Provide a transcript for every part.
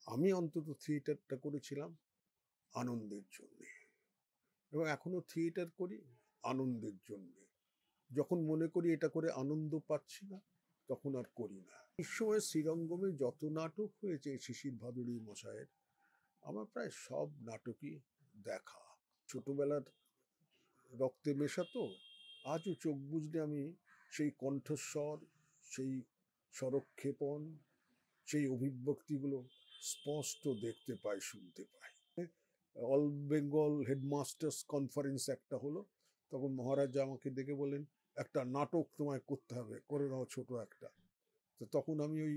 আমি অন্তত থিয়েটারটা করেছিলাম আনন্দের জন্যে, এবং এখনো থিয়েটার করি আনন্দের জন্যে। যখন মনে করি এটা করে আনন্দ পাচ্ছি না, তখন আর করি না। এই সময় শ্রীরঙ্গমে যত নাটক হয়েছে শিশির ভাদুড়ী মশায়ের, আমার প্রায় সব নাটকই দেখা। ছোটবেলার রক্তে মেশা তো, আজও চোখ বুজলে আমি সেই কণ্ঠস্বর, সেই স্বরক্ষেপণ, সেই অভিব্যক্তিগুলো স্পষ্ট দেখতে পাই, শুনতে পাই। অল বেঙ্গল হেডমাস্টার্স কনফারেন্স একটা হলো, তখন মহারাজ আমাকে ডেকে বললেন, একটা নাটক তোমায় করতে হবে, করে নাও ছোট একটা। তো তখন আমি ওই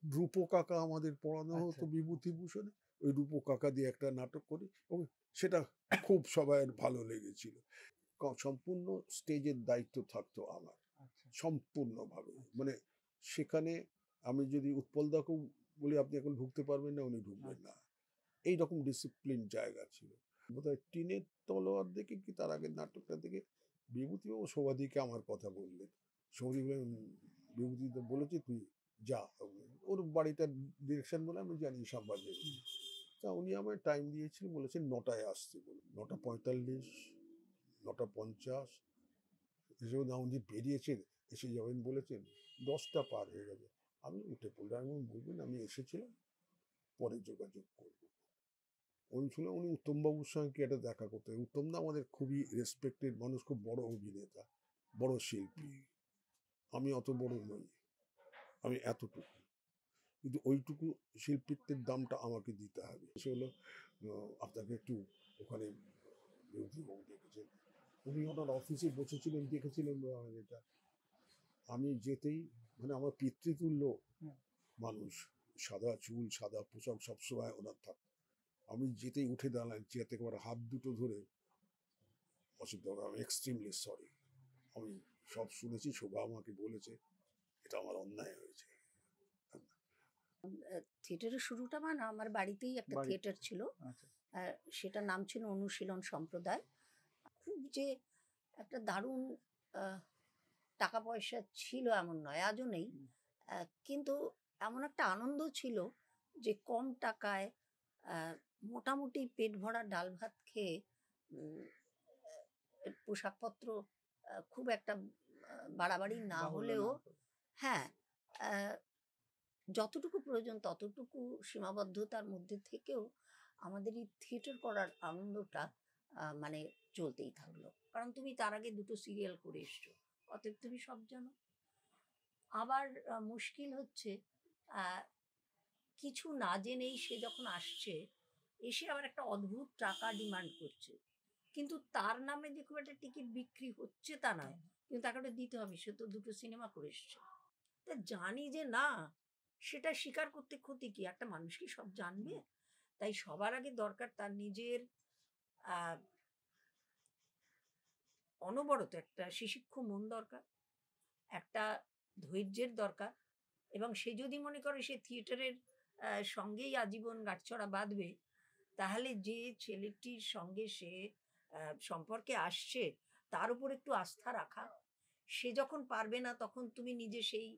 রূপো কাকা আমাদের পড়ানো হতো বিভূতিভূষণে, ওই রূপো কাকা দিয়ে একটা নাটক করি, এবং সেটা খুব সবাইয়ের ভালো লেগেছিল। সম্পূর্ণ স্টেজের দায়িত্ব থাকতো আমার, সম্পূর্ণভাবে। মানে সেখানে আমি যদি উৎপলদাকেও বলি আপনি এখন ঢুকতে পারবেন না, উনি ঢুকবেন না, এইরকম ডিসিপ্লিন জায়গা ছিল। বোধহয় টিনের তলোয়ার দেখে কি তার আগের নাটকটা দেখে বিভূতিবাবু শোভাদিকে আমার কথা বললেন। শোভাদি বললেন, বিভূতি তো বলেছি তুই যা, ওর বাড়িটার ডিরেকশন বলে আমি জানি শ্যামবাজারে। তা উনি আমায় টাইম দিয়েছিলেন, বলেছেন 9টায় আসতে, বলুন 9:45, 9:50 এসেও না, উনি বেরিয়েছেন, এসে যাবেন বলেছেন, 10টা পার হয়ে গেছে। আমি উঠে পড়লাম, আমি বলবেন আমি এসেছিলাম, পরে যোগাযোগ করব। উনি ছিল, উনি উত্তমবাবুর সঙ্গে কি একটা দেখা করতে। উত্তমদা আমাদের খুবই রেসপেক্টেড মানুষ, খুব বড় অভিনেতা, বড় শিল্পী। আমি অত বড় নই, আমি এতটুকু, কিন্তু ওইটুকু শিল্পীত্বের দামটা আমাকে দিতে হবে। সে হলো আপনাকে একটু ওখানে বিভূতিবাবু দেখেছেন, উনি ওনার অফিসে বসেছিলেন, দেখেছিলেন এটা। আমি যেতেই, মানে আমার পিতৃতুল্য মানুষ, সাদা চুল, সাদা পোশাক, সবসময় ওনার থাকতো। আমি যেতেই উঠে দাঁড়ালেন চেয়ার থেকে, আমার হাত দুটো ধরে, অসুবিধা হবে, আমি এক্সট্রিমলি সরি, আমি সব শুনেছি, শোভা আমাকে বলেছে, এটা আমার অন্যায় হয়েছে। থিয়েটারের শুরুটা মানে আমার বাড়িতেই একটা থিয়েটার ছিল, সেটার নাম ছিল অনুশীলন সম্প্রদায়। খুব যে একটা দারুণ টাকা পয়সা ছিল এমন নয়, আজও নেই, কিন্তু এমন একটা আনন্দ ছিল যে কম টাকায় মোটামুটি পেট ভরা ডাল ভাত খেয়ে, পোশাকপত্র খুব একটা বাড়াবাড়ি না হলেও, হ্যাঁ, যতটুকু প্রয়োজন ততটুকু সীমাবদ্ধতার মধ্যে থেকেও আমাদের এই থিয়েটার করার আনন্দটা মানে চলতেই থাকলো। কারণ তুমি তার আগে দুটো সিরিয়াল করে এসছো, অতএব তুমি সব জানো। আবার মুশকিল হচ্ছে কিছু না জেনেই সে যখন আসছে, এসে আবার একটা অদ্ভুত টাকা ডিমান্ড করছে, কিন্তু তার নামে যে খুব একটা টিকিট বিক্রি হচ্ছে তা নয়, কিন্তু তাকে ওটা দিতে হবে, সে তো দুটো সিনেমা করে এসছে। তা জানি যে না, সেটা স্বীকার করতে ক্ষতি কি, একটা মানুষ কি সব জানবে? তাই সবার আগে দরকার তার নিজের অনবরত একটা শিশিক্ষ মন দরকার, একটা ধৈর্যের দরকার, এবং সে যদি মনে করে সে থিয়েটারের সঙ্গেই আজীবন গাঁটছড়া বাঁধবে, তাহলে যে ছেলেটির সঙ্গে সে সম্পর্কে আসছে তার উপর একটু আস্থা রাখা। সে যখন পারবে না তখন তুমি নিজে সেই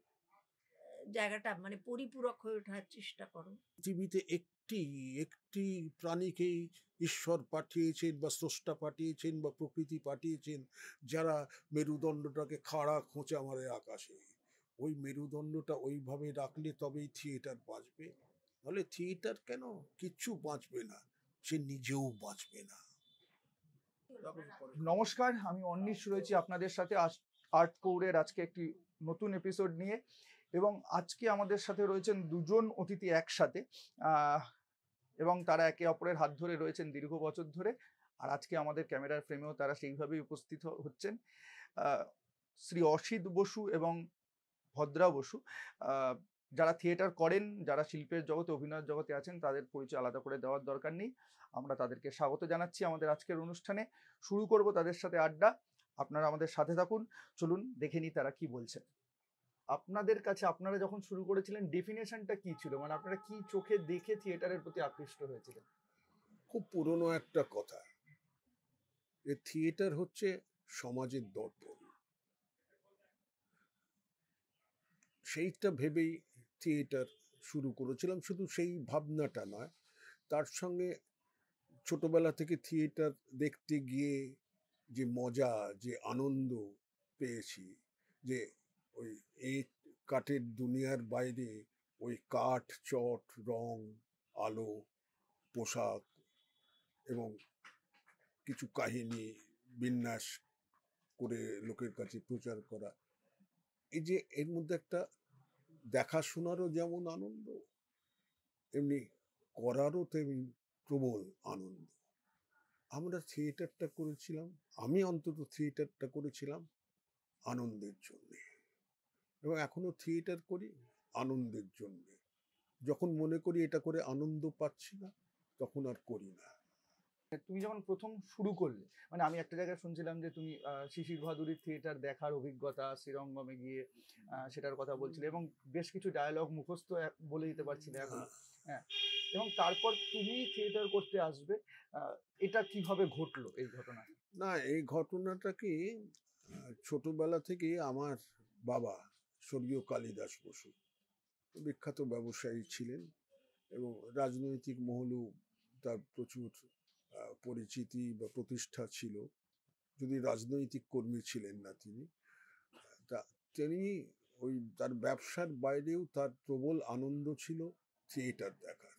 জায়গাটা মানে পরিপূরক হয়ে ওঠার চেষ্টা করো। পৃথিবীতে একটি একটি প্রাণীকেই ঈশ্বর পাঠিয়েছেন, বা স্রষ্টা পাঠিয়েছেন, বা প্রকৃতি পাঠিয়েছেন, যারা মেরুদণ্ডটাকে খাড়া খোঁচা মারে আকাশে। ওই মেরুদণ্ডটা ওইভাবে রাখলে তবেই থিয়েটার বাঁচবে, নাহলে থিয়েটার কেন, কিচ্ছু বাঁচবে না, সে নিজেও বাঁচবে না। নমস্কার, আমি অন্নিশ রয়েছি আপনাদের সাথে আর্ট কৌরের আজকে একটি নতুন এপিসোড নিয়ে, এবং আজকে আমাদের সাথে রয়েছেন দুজন অতিথি একসাথে, এবং তারা একে অপরের হাত ধরে রয়েছেন দীর্ঘ বছর ধরে, আর আজকে আমাদের ক্যামেরার ফ্রেমেও তারা সেইভাবেই উপস্থিত হচ্ছেন। শ্রী অসিত বসু এবং ভদ্রা বসু, যারা থিয়েটার করেন, যারা শিল্পের জগতে, অভিনয়ের জগতে আছেন, তাদের পরিচয় আলাদা করে দেওয়ার দরকার নেই। আমরা তাদেরকে স্বাগত জানাচ্ছি আমাদের আজকের অনুষ্ঠানে। শুরু করব তাদের সাথে আড্ডা, আপনারা আমাদের সাথে থাকুন। চলুন দেখে নিই তারা কি বলছেন। আপনাদের কাছে, আপনারা যখন শুরু করেছিলেন, ডেফিনেশনটা কি ছিল, মানে আপনারা কি চোখে দেখে থিয়েটারের প্রতি আকৃষ্ট হয়েছিলেন? খুব পুরনো একটা কথা, যে থিয়েটার হচ্ছে সমাজের দর্পণ, সেইটা ভেবেই থিয়েটার শুরু করেছিলাম, শুধু সেই ভাবনাটা নয়, তার সঙ্গে ছোটবেলা থেকে থিয়েটার দেখতে গিয়ে যে মজা, যে আনন্দ পেয়েছি, যে ওই এই কাঠের দুনিয়ার বাইরে ওই কাঠ, চট, রং, আলো, পোশাক এবং কিছু কাহিনী বিন্যাস করে লোকের কাছে প্রচার করা, এই যে এর মধ্যে একটা দেখাশোনারও যেমন আনন্দ, এমনি করারও তেমনি প্রবল আনন্দ। আমরা থিয়েটারটা করেছিলাম, আমি অন্তত থিয়েটারটা করেছিলাম আনন্দের জন্যে, এবং এখনো থিয়েটার করি আনন্দের জন্যে। যখন মনে করি এটা করে আনন্দ পাচ্ছি না, তখন আর করি না। তুমি যখন প্রথম শুরু করলে, মানে আমি একটা জায়গায় শুনছিলাম যে তুমি শিশির ভাদুরীর থিয়েটার দেখার অভিজ্ঞতা, শ্রীরঙ্গমে গিয়ে সেটার কথা বলছিলে এবং বেশ কিছু ডায়ালগ মুখস্থ বলে দিতে পারছিলে এখন। হ্যাঁ, এবং তারপর তুমি থিয়েটার করতে আসবে, এটা কিভাবে ঘটলো এই ঘটনা? না, এই ঘটনাটা কি, ছোটবেলা থেকে আমার বাবা স্বর্গীয় কালিদাস বসু বিখ্যাত ব্যবসায়ী ছিলেন এবং রাজনৈতিক মহলেও তার প্রচুর পরিচিতি বা প্রতিষ্ঠা ছিল, যদি রাজনৈতিক কর্মী ছিলেন না তিনি। তা তিনি ওই তার ব্যবসার বাইরেও তার প্রবল আনন্দ ছিল থিয়েটার দেখার।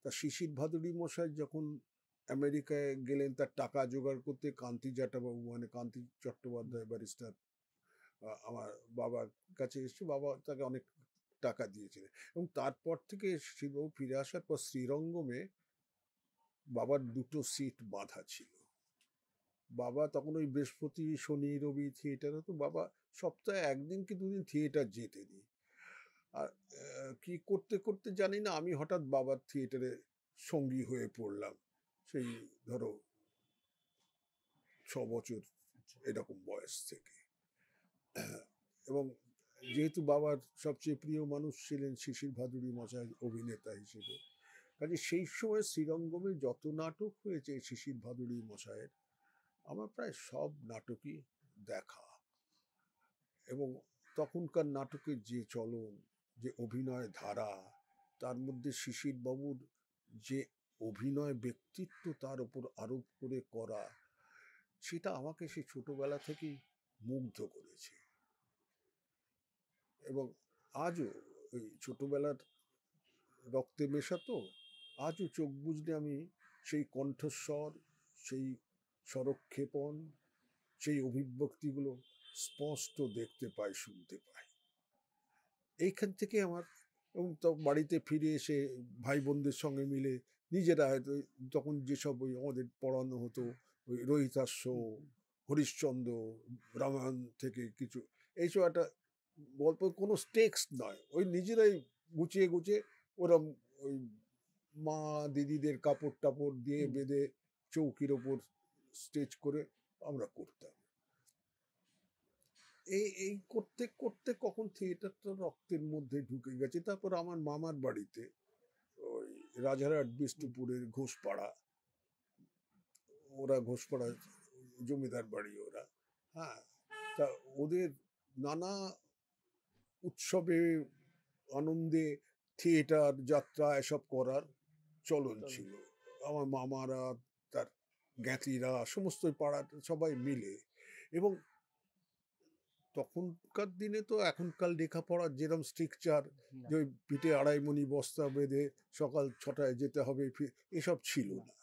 তা শিশির ভাদুড়ী মশাই যখন আমেরিকায় গেলেন তার টাকা জোগাড় করতে, কান্তি জাটাবাবু মানে কান্তি চট্টোপাধ্যায় ব্যারিস্টার আমার বাবার কাছে এসে, বাবা তাকে অনেক টাকা দিয়েছিলেন, এবং তারপর থেকে শিশিরবাবু ফিরে আসার পর শ্রীরঙ্গমে বাবার 2টো সিট বাঁধা ছিল। বাবা তখন ওই বৃহস্পতি, শনি, রবি থিয়েটার হতো, বাবা সপ্তাহে 1 দিন কি 2 দিন থিয়েটার যেতেনি। আর কি করতে করতে জানি না, আমি হঠাৎ বাবার থিয়েটারে সঙ্গী হয়ে পড়লাম, সেই ধরো 6 বছর এরকম বয়স থেকে। এবং যেহেতু বাবার সবচেয়ে প্রিয় মানুষ ছিলেন শিশির ভাদুড়ী মশাই অভিনেতা হিসেবে, কাজে সেই সময় শ্রীরঙ্গমে যত নাটক হয়েছে শিশির ভাদুড়ী মশাইয়ের, আমার প্রায় সব নাটকই দেখা। এবং তখনকার নাটকের যে চলন, যে অভিনয় ধারা, তার মধ্যে শিশির বাবুর যে অভিনয় ব্যক্তিত্ব তার উপর আরোপ করে করা, সেটা আমাকে সেই ছোটবেলা থেকেই মুগ্ধ করেছে। এবং আজও ওই ছোটবেলার রক্তে মেশা তো, আজও চোখ বুঝলে আমি সেই কণ্ঠস্বর, সেই স্বরক্ষেপণ, সেই অভিব্যক্তিগুলো স্পষ্ট দেখতে পাই, শুনতে পাই। এইখান থেকে আমার, এবং তো বাড়িতে ফিরে এসে ভাই বোনদের সঙ্গে মিলে নিজেরা হয়তো তখন যেসব ওই আমাদের পড়ানো হতো, ওই রোহিতাস্য, হরিশ্চন্দ্র, রামায়ণ থেকে কিছু, এইসব একটা গল্প, কোনো টেক্সট নয়, ওই নিজেরাই গুছিয়ে গুছিয়ে ওরম ওই মা দিদিদের কাপড় টাপড় দিয়ে বেঁধে চৌকির ওপর স্টেজ করে আমরা করতাম। এই করতে করতে কখন থিয়েটারটা রক্তের মধ্যে ঢুকে গেছে। তারপর আমার মামার বাড়িতে, ওই রাজারহাট বিষ্ণুপুরের ঘোষপাড়া, ওরা ঘোষপাড়া জমিদার বাড়ি ওরা, হ্যাঁ, তা ওদের নানা উৎসবে আনন্দে থিয়েটার যাত্রা এসব করার চলন ছিল। আমার মামারা, তার জ্ঞাতিরা, সমস্ত পাড়ার সবাই মিলে। এবং তখনকার দিনে তো এখনকার লেখাপড়ার যেরকম স্ট্রিকচার, যে ওই পিঠে 2.5 মণি বস্তা বেঁধে সকাল 6টায় যেতে হবে, এসব ছিল না।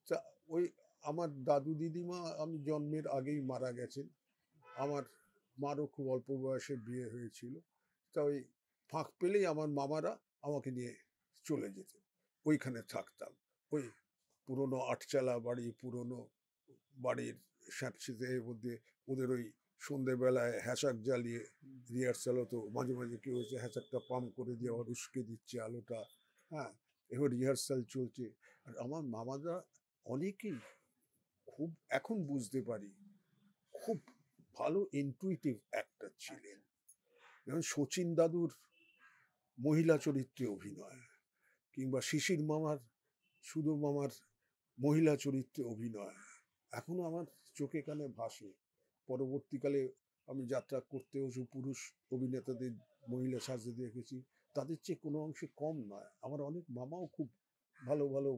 তা ওই আমার দাদু দিদিমা আমি জন্মের আগেই মারা গেছেন, আমার মারও খুব অল্প বয়সে বিয়ে হয়েছিল। তা ওই ফাঁক পেলেই আমার মামারা আমাকে নিয়ে চলে যেতেন, ওইখানে থাকতাম। ওই পুরনো 8চালা বাড়ি, পুরনো বাড়ির স্যাঁতসেঁতে মধ্যে ওদের ওই সন্ধেবেলায় হ্যাঁচাক জ্বালিয়ে রিহার্সাল হতো, মাঝে মাঝে কেউ হচ্ছে হ্যাঁচাকটা পাম্প করে দিয়ে আবার উস্কে দিচ্ছে আলোটা, হ্যাঁ, এবার রিহার্সাল চলছে। আর আমার মামারা অনেকেই খুব, এখন বুঝতে পারি, খুব ভালো ইনটুইটিভ অ্যাক্টর ছিলেন। যেমন শচীন দাদুর মহিলা চরিত্রে অভিনয়, কিংবা শিশির মামার, সুধো মামার মহিলা চরিত্রে অভিনয় এখনো আমার চোখে কানে ভাসে। পরবর্তীকালে আমি যাত্রা করতেও পুরুষ অভিনেতাদের মহিলা সাজতে দেখেছি, তাদের চেয়ে কোনো অংশে কম নয়। আমার অনেক মামাও খুব ভালো ভালো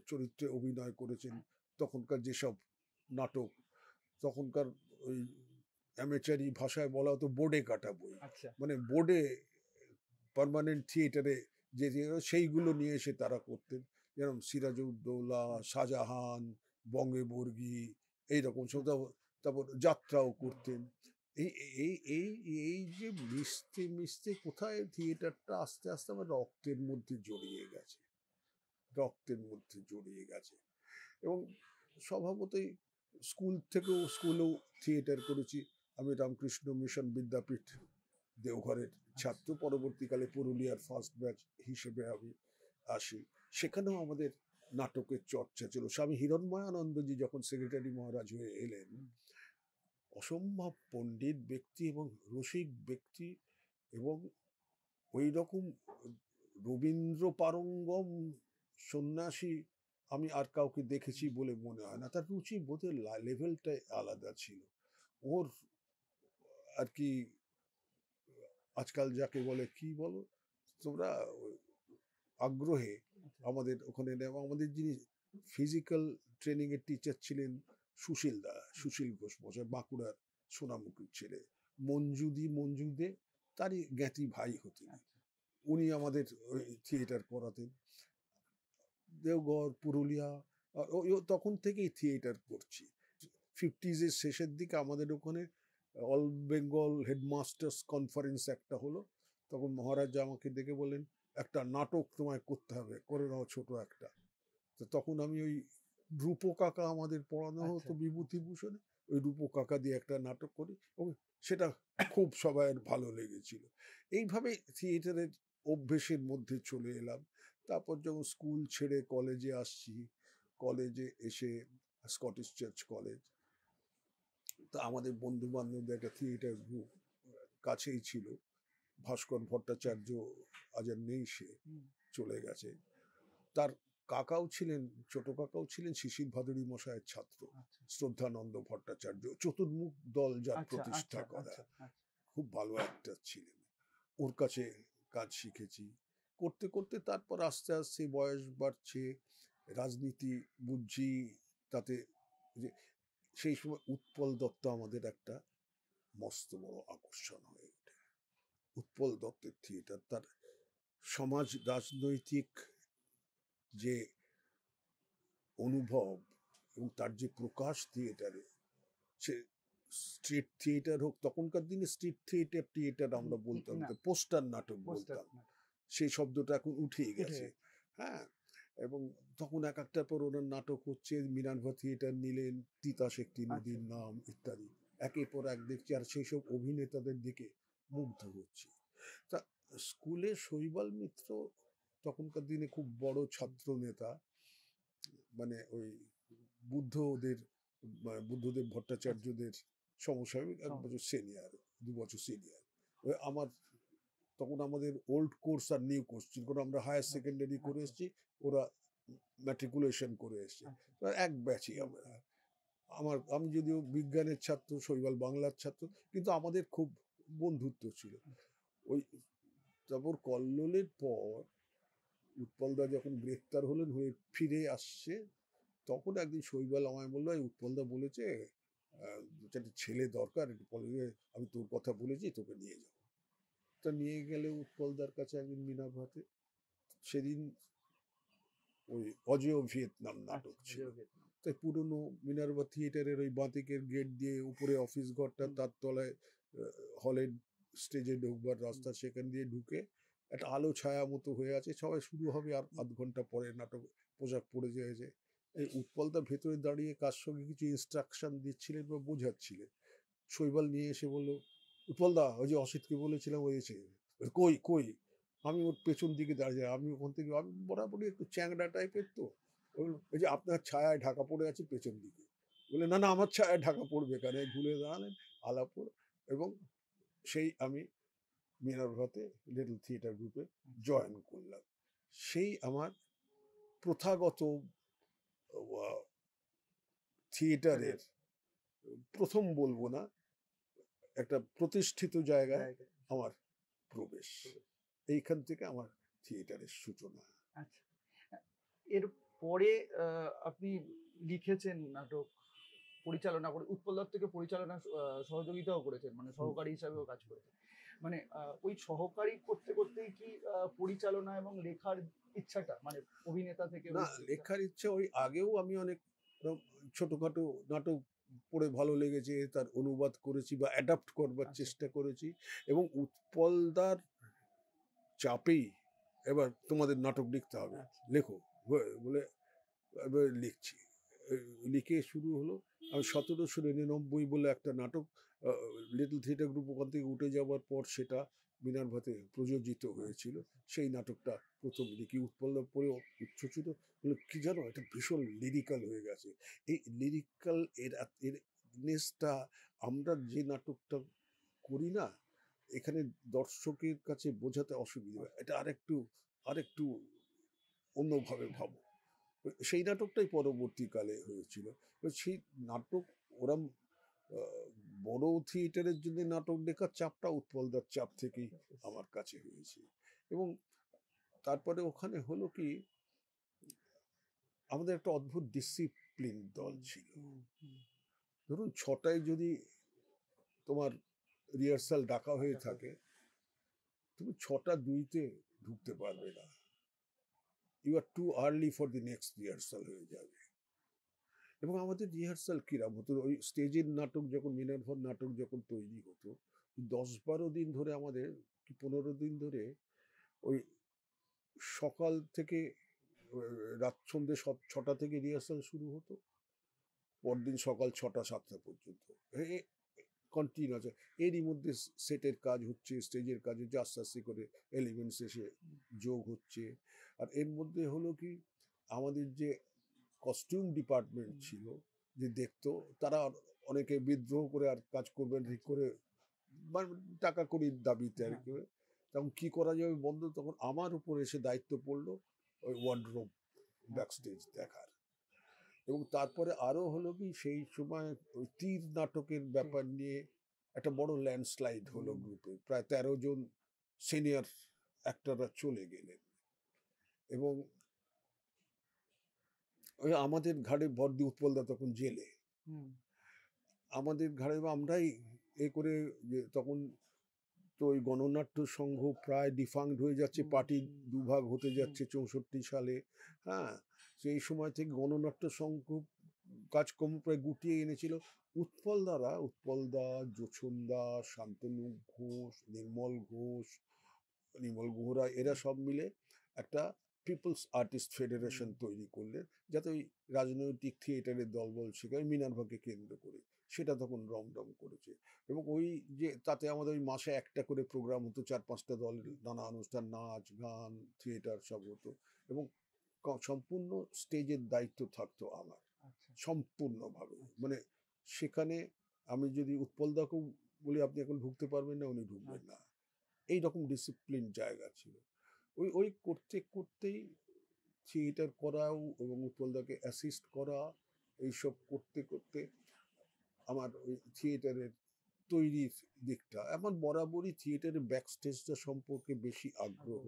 চরিত্রে অভিনয় করেছেন। তখনকার যেসব নাটক, তখনকার ওই অ্যামেচারি ভাষায় বলা হতো বোর্ডে কাটা বই, আচ্ছা মানে বোর্ডে পার্মানেন্ট থিয়েটারে যে সেইগুলো নিয়ে এসে তারা করতেন, যেরকম সিরাজউদ্দৌলা, শাহজাহান, বঙ্গবর্গী, এইরকম সব। তারপর যাত্রাও করতেন। এই এই এই এই যে মিশতে মিশতে কোথায় থিয়েটারটা আস্তে আস্তে আমার রক্তের মধ্যে জড়িয়ে গেছে, রক্তের মধ্যে জড়িয়ে গেছে। এবং স্বভাবতই স্কুলেও থিয়েটার করেছি। আমি রামকৃষ্ণ মিশন বিদ্যাপীঠ দেওঘরের ছাত্র, পরবর্তীকালে পুরুলিয়ার ফার্স্ট ব্যাচ হিসেবে আমি আসি। সেখানেও আমাদের নাটকের চর্চা ছিল। স্বামী হিরণময়ানন্দজি যখন সেক্রেটারি মহারাজ হয়ে এলেন, অসম্ভব পণ্ডিত ব্যক্তি এবং রসিক ব্যক্তি, এবং ওই রকম রবীন্দ্র পারঙ্গম সন্ন্যাসী আমি আর কাউকে দেখেছি বলে মনে হয় না। তার রুচি বোধের লেভেলটাই আলাদা ছিল। ওর আর কি, আজকাল যাকে বলে কি বলো তোমরা, আগ্রহে আমাদের ওখানে নেওয়া। আমাদের যিনি ফিজিক্যাল ট্রেনিং এর টিচার ছিলেন সুশীল ঘোষ মশাই, বাঁকুড়ার সোনামুখীর ছেলে। মঞ্জুদে তারই জ্ঞাতি ভাই হতেন। উনি আমাদের থিয়েটার করাতেন। দেওঘর, পুরুলিয়া, তখন থেকেই থিয়েটার করছি। 50s এর শেষের দিকে আমাদের ওখানে অল বেঙ্গল হেডমাস্টার্স কনফারেন্স একটা হলো। তখন মহারাজ আমাকে ডেকে বললেন, একটা নাটক তোমায় করতে হবে, করে নাও ছোট একটা। তো তখন আমি ওই রূপো কাকা আমাদের পড়ানো হতো বিভূতিভূষণে, ওই রূপো কাকা দিয়ে একটা নাটক করি, এবং সেটা খুব সবাইয়ের ভালো লেগেছিল। এইভাবে থিয়েটারের অভ্যেসের মধ্যে চলে এলাম। তারপর যখন স্কুল ছেড়ে কলেজে আসছি, কলেজে এসে স্কটিশ চার্চ কলেজ, তা আমাদের বন্ধু বান্ধবদের একটা থিয়েটার গ্রুপ কাছেই ছিল। ভাস্কর ভট্টাচার্য আজ আর নেই, সে চলে গেছে। তার কাকাও ছিলেন, ছোট কাকাও ছিলেন শিশির ভাদুরী মশাইয়ের ছাত্র, শ্রদ্ধানন্দ ভট্টাচার্য, চতুর্মুখ দল যার প্রতিষ্ঠা করা, খুব ভালো অ্যাক্টর ছিলেন। ওর কাছে কাজ শিখেছি। করতে করতে তারপর আস্তে আস্তে বয়স বাড়ছে, রাজনীতি বুঝছি, তাতে যে সেই সময় উৎপল দত্ত আমাদের একটা মস্ত বড় আকর্ষণ হয়ে ওঠে। উৎপল দত্তের থিয়েটার, তার সমাজ রাজনৈতিক যে অনুভব এবং তার যে প্রকাশ থিয়েটারে, সে স্ট্রিট থিয়েটার হোক, তখনকার দিনে স্ট্রিট থিয়েটার আমরা বলতাম, পোস্টার নাটক বলতাম, সেই শব্দটা এখন উঠেই গেছে। হ্যাঁ, এবং তখন এক একটার পর ওনার নাটক হচ্ছে। মিনার্ভা থিয়েটার নিলেন, তিতাস একটি নদীর নাম ইত্যাদি, একের পর এক দেখছি, আর সেই সব অভিনেতাদের দিকে মুগ্ধ হচ্ছে। তা স্কুলে শৈবাল মিত্র তখনকার দিনে খুব বড় ছাত্র নেতা, মানে ওই বুদ্ধদেব ভট্টাচার্যদের সমসাময়িক, 1 বছর সিনিয়র, 2 বছর সিনিয়র। আমার তখন আমাদের ওল্ড কোর্স আর নিউ কোর্স ছিল, কারণ আমরা হায়ার সেকেন্ডারি করে এসেছি, ওরা ম্যাট্রিকুলেশন করে এসছে, এক ব্যাচই আমরা। আমি যদিও বিজ্ঞানের ছাত্র, শৈবাল বাংলার ছাত্র, কিন্তু আমাদের খুব বন্ধুত্ব ছিল। ওই তারপর কল্লোলের পর উৎপলদা যখন গ্রেফতার হলেন, হয়ে ফিরে আসছে, তখন একদিন শৈবাল আমায় বললো, উৎপলদা বলেছে একটা ছেলে দরকার, আমি তোর কথা বলেছি, তোকে নিয়ে যাবো। তা নিয়ে গেলে উৎপলদার কাছে একদিন মিনাভাতে, সেদিন ওই অজেয় ভিয়েতনাম নাটক ছিল। তাই পুরনো মিনার্ভা থিয়েটারের ওই বাঁদিকের গেট দিয়ে উপরে অফিস ঘরটা, তার তলায় হলের স্টেজে ঢুকবার রাস্তা, সেখান দিয়ে ঢুকে একটা আলো ছায়া মতো হয়ে আছে, সবাই শুরু হবে আর 1/2 ঘন্টা পরে নাটক, পোশাক পরে যাচ্ছে। এই উৎপলদা ভেতরে দাঁড়িয়ে কার সঙ্গে কিছু ইনস্ট্রাকশন দিচ্ছিলেন বা বোঝাচ্ছিলেন। শৈবাল নিয়ে এসে বললো, উৎপলদা, ওই যে অসিতকে বলেছিলাম, ওই এসে। কই কই? আমি ওর পেছন দিকে দাঁড়িয়ে, আমি ওখান থেকে, আমি বরাবরই একটু চ্যাংড়া টাইপের, তো ওই যে আপনার ছায়ায় ঢাকা পড়ে আছে পেছন দিকে। বলে, না না, আমার ছায়ায় ঢাকা পড়বে কেন? ঘুরে দাঁড়ালেন আলাপুর, এবং সেই আমি মিনার্ভাতে লিটল থিয়েটার গ্রুপে জয়েন করলাম। সেই আমার প্রথাগত থিয়েটারের প্রথম বলবো না, একটা প্রতিষ্ঠিত জায়গায় আমার প্রবেশ। এইখান থেকে আমার থিয়েটারের সূচনা। আচ্ছা, এর পরে আপনি লিখেছেন নাটক, পরিচালনা করে উৎপল দত্তকে পরিচালনা সহযোগিতাও করেছেন, মানে সহকারী হিসাবেও কাজ করেছেন। মানে ওই সহকারী করতে করতেই কি পরিচালনা এবং লেখার ইচ্ছাটা, মানে অভিনেতা থেকে না, লেখার ইচ্ছে ওই আগেও আমি অনেক ছোটখাটো নাটক পড়ে ভালো লেগেছে, তার অনুবাদ করেছি বা অ্যাডাপ্ট করবার আচ্ছা। চেষ্টা করেছি, এবং উৎপলদার চাপেই এবার তোমাদের নাটক লিখতে হবে, আচ্ছা। লেখো বলে এবার লিখছি। লিখে শুরু হলো। আমি 1799 বলে একটা নাটক লিটল থিয়েটার গ্রুপ ওখান থেকে উঠে যাওয়ার পর সেটা মিনার্ভাতে প্রযোজিত হয়েছিল। সেই নাটকটা প্রথম লিখি। উৎপলদার পরেও উচ্ছ্বসিত হলো, কি জানো, এটা ভীষণ লিরিক্যাল হয়ে গেছে। এই লিরিক্যাল এর নেসটা আমরা যে নাটকটা করি না, এখানে দর্শকের কাছে বোঝাতে অসুবিধা হয়। এটা আরেকটু অন্যভাবে ভাবো। সেই নাটকটাই পরবর্তীকালে হয়েছিল। সেই নাটক ওরম বড় থিয়েটারের জন্য নাটক লেখার চাপটা উৎপলদার চাপ থেকেই আমার কাছে হয়েছে। এবং তারপরে ওখানে হলো কি, আমাদের একটা অদ্ভুত ডিসিপ্লিন দল ছিল। ধরুন 6টায় যদি তোমার রিহার্সাল ডাকা হয়ে থাকে, তুমি 6:02 ঢুকতে পারবে না। You are too early for the next rehearsal হয়ে যাবে। এবং আমাদের রিহার্সাল কিরাম হতো, ওই স্টেজের নাটক যখন মিনার্ভার নাটক যখন তৈরি হতো, 10-12 দিন ধরে আমাদের, কি 15 দিন ধরে, ওই সকাল থেকে রাত সন্ধ্যে 6টা থেকে রিহার্সাল শুরু হতো, পরদিন সকাল 6টা-7টা পর্যন্ত কন্টিনিউ আছে। এরই মধ্যে সেটের কাজ হচ্ছে, স্টেজের কাজ হচ্ছে, আস্তে আস্তে করে এলিমেন্টস এসে যোগ হচ্ছে। আর এর মধ্যে হলো কি, আমাদের যে কস্টিউম ডিপার্টমেন্ট ছিল, যে দেখতো, তারা অনেকে বিদ্রোহ করে আর কাজ করবেন ঠিক করে, মানে টাকা কড়ির দাবিতে আর কি। তখন কি করা যাবে বন্ধ, তখন আমার উপর এসে দায়িত্ব পড়লো ওই ওয়ার্ডরোব ব্যাকস্টেজ দেখার। এবং তারপরে আরো হলো কি, সেই সময় ওই তীর নাটকের ব্যাপার নিয়ে একটা বড় ল্যান্ডস্লাইড হলো গ্রুপে, প্রায় 13 জন সিনিয়র অ্যাক্টররা চলে গেলেন। এবং ওই আমাদের ঘাড়ে বর্দি, উৎপলদা তখন জেলে, আমাদের ঘাড়ে আমরাই করে, যে তখন তো ওই গণনাট্য সংঘ প্রায় ডিফাংড হয়ে যাচ্ছে, পার্টি দুভাগ হতে যাচ্ছে 64 সালে। হ্যাঁ, সেই সময় থেকে গণনাট্য সংঘ কাজকর্ম প্রায় গুটিয়ে এনেছিল। উৎপলদা, জোছনদা, শান্তনু ঘোষ, নির্মল গুহরা, এরা সব মিলে একটা পিপলস আর্টিস্ট ফেডারেশন তৈরি করলেন, যাতে ওই রাজনৈতিক থিয়েটারের দলবল শেখায় মিনার্ভাকে কেন্দ্র করে। সেটা তখন রমরম করেছে। এবং ওই যে তাতে আমাদের ওই মাসে একটা করে প্রোগ্রাম হতো, 4-5টা দলের নানা অনুষ্ঠান, নাচ গান থিয়েটার সব হতো। এবং সম্পূর্ণ স্টেজের দায়িত্ব থাকতো আমার, সম্পূর্ণভাবে। মানে সেখানে আমি যদি উৎপলদাকেও বলি আপনি এখন ঢুকতে পারবেন না, উনি ঢুকবেন না, এইরকম ডিসিপ্লিন জায়গা ছিল। ওই করতে করতেই থিয়েটার করাও এবং উৎপলদাকে অ্যাসিস্ট করা, এইসব করতে করতে আমার ওই থিয়েটারের তৈরির দিকটা, আমার বরাবরই থিয়েটারের ব্যাকস্টেজটা সম্পর্কে বেশি আগ্রহ,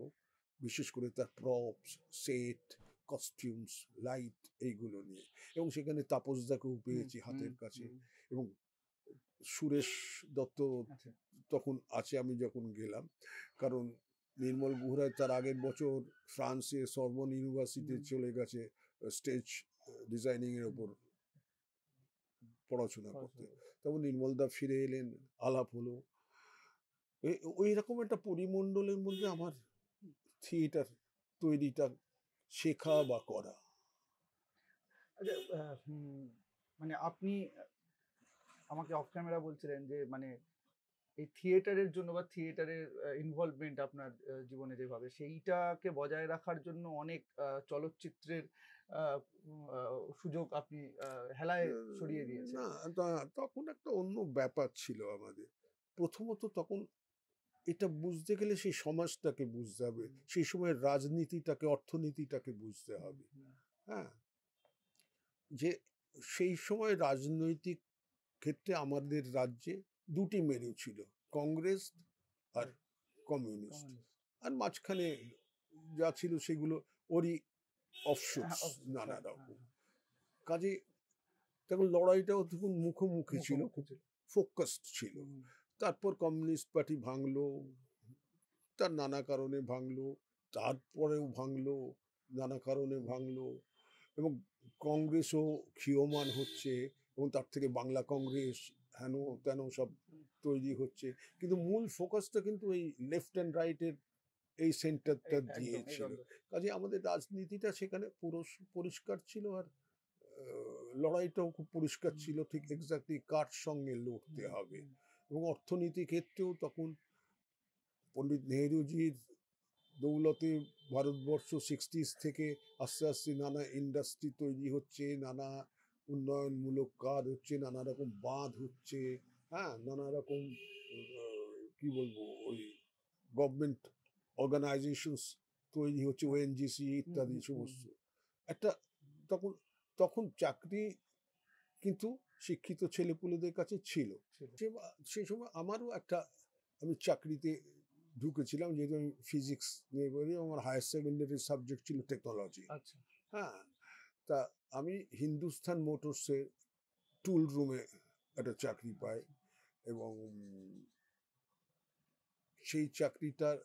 বিশেষ করে তার প্রপস, সেট, কস্টিউমস, লাইট, এইগুলো নিয়ে। এবং সেখানে তাপসদাকেও পেয়েছি হাতের কাছে, এবং সুরেশ দত্ত তখন আছে আমি যখন গেলাম, কারণ নির্মল গুহরায় তার আগের বছর ফ্রান্সে সরবন ইউনিভার্সিটি চলে গেছে স্টেজ ডিজাইনিং এর ওপর পড়াশোনা করতে। তখন নির্মলদা ফিরে এলেন, আলাপ হলো, ওই রকম একটা পরিমণ্ডলের মধ্যে আমার থিয়েটার তৈরিটা শেখা বা করা। মানে আপনি আমাকে অফ ক্যামেরা বলছিলেন যে মানে এই থিয়েটারের জন্য বা থিয়েটারের ইনভলভমেন্ট আপনার জীবনে যেভাবে, সেইটাকে বজায় রাখার জন্য অনেক চলচ্চিত্রের সুযোগ আপনি হেলায় সরিয়ে দিয়েছেন। না, তখন একটা অন্য ব্যাপার ছিল আমাদের। প্রথমত তখন এটা বুঝতে গেলে সেই সমাজটাকে বুঝতে হবে, সেই সময় রাজনীতিটাকে, অর্থনীতিটাকে বুঝতে হবে। হ্যাঁ, যে সেই সময় রাজনৈতিক ক্ষেত্রে আমাদের রাজ্যে দুটি মেরু ছিল, কংগ্রেস আর কমিউনিস্ট। আর মাঝখানে যা ছিল সেগুলো ওরই অফশুটস অবশ্যই, নানা হ্যাঁ, রকম। হ্যাঁ, কাজে তখন লড়াইটাও তখন মুখোমুখি ছিল, মুখোমুখি খুব ছিল। ফোকাসড ছিল। হুম, তারপর কমিউনিস্ট পার্টি ভাঙলো, তার নানা কারণে ভাঙলো, তারপরেও ভাঙলো, নানা কারণে ভাঙলো, এবং কংগ্রেসও ক্ষীয়মান হচ্ছে, এবং তার থেকে বাংলা কংগ্রেস হেন তেন সব তৈরি হচ্ছে, কিন্তু মূল ফোকাসটা কিন্তু এই লেফট অ্যান্ড রাইটের এই সেন্টারটা একদম এই দিয়েছিল। দ্বন্দ্ব। কাজে আমাদের রাজনীতিটা সেখানে পুরো পরিষ্কার ছিল, আর লড়াইটাও খুব পরিষ্কার ছিল, ঠিক এক্স্যাক্টলি কার সঙ্গে লড়তে হবে। এবং অর্থনীতি ক্ষেত্রেও তখন পণ্ডিত নেহরুজির দৌলতে ভারতবর্ষ 60s থেকে আস্তে আস্তে নানা ইন্ডাস্ট্রি তৈরি হচ্ছে, নানা উন্নয়নমূলক কাজ হচ্ছে, নানা রকম বাঁধ হচ্ছে, হ্যাঁ, নানা রকম কি বলবো, ওই গভর্নমেন্ট অর্গানাইজেশনস তৈরি হচ্ছে, ওএনজিসি ইত্যাদি সমস্ত। একটা তখন তখন চাকরি কিন্তু শিক্ষিত ছেলেপুলেদের কাছে ছিল। সেই সময় আমারও একটা, আমি চাকরিতে ঢুকেছিলাম, যেহেতু আমি ফিজিক্স নিয়ে পড়ি, আমার হায়ার সেকেন্ডারি সাবজেক্ট ছিল টেকনোলজি। আচ্ছা, হ্যাঁ, তা আমি হিন্দুস্তান মোটরসে টুল রুমে একটা চাকরি পাই, এবং সেই চাকরিটার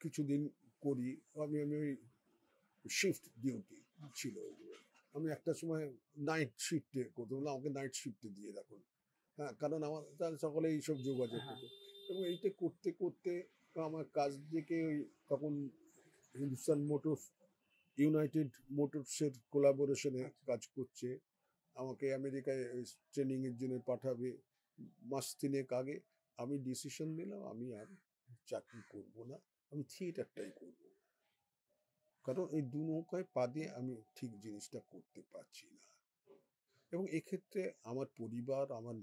কিছুদিন করি। আমি আমি ওই শিফট ডিউটি ছিল ওগুলো। আমি একটা সময় নাইট শিফটে করতাম, না আমাকে নাইট শিফটে দিয়ে রাখুন, হ্যাঁ, কারণ আমার তার সকলে এইসব যোগাযোগ হ্যাঁ, হতো। এবং এইটা করতে করতে আমার কাজ দেখে ওই তখন হিন্দুস্তান মোটরস ইউনাইটেড মোটরসের কোলাবোরেশনে কাজ করছে, আমাকে আমেরিকায় ট্রেনিংয়ের জন্য পাঠাবে। মাস তিনেক আগে আমি ডিসিশন নিলাম আমি আর চাকরি করব না, আমি থিয়েটারটাই করব, কারণ এই দু নৌকায় পা দিয়ে আমি ঠিক জিনিসটা করতে পারছি না। এবং এক্ষেত্রে আমার পরিবার, আমার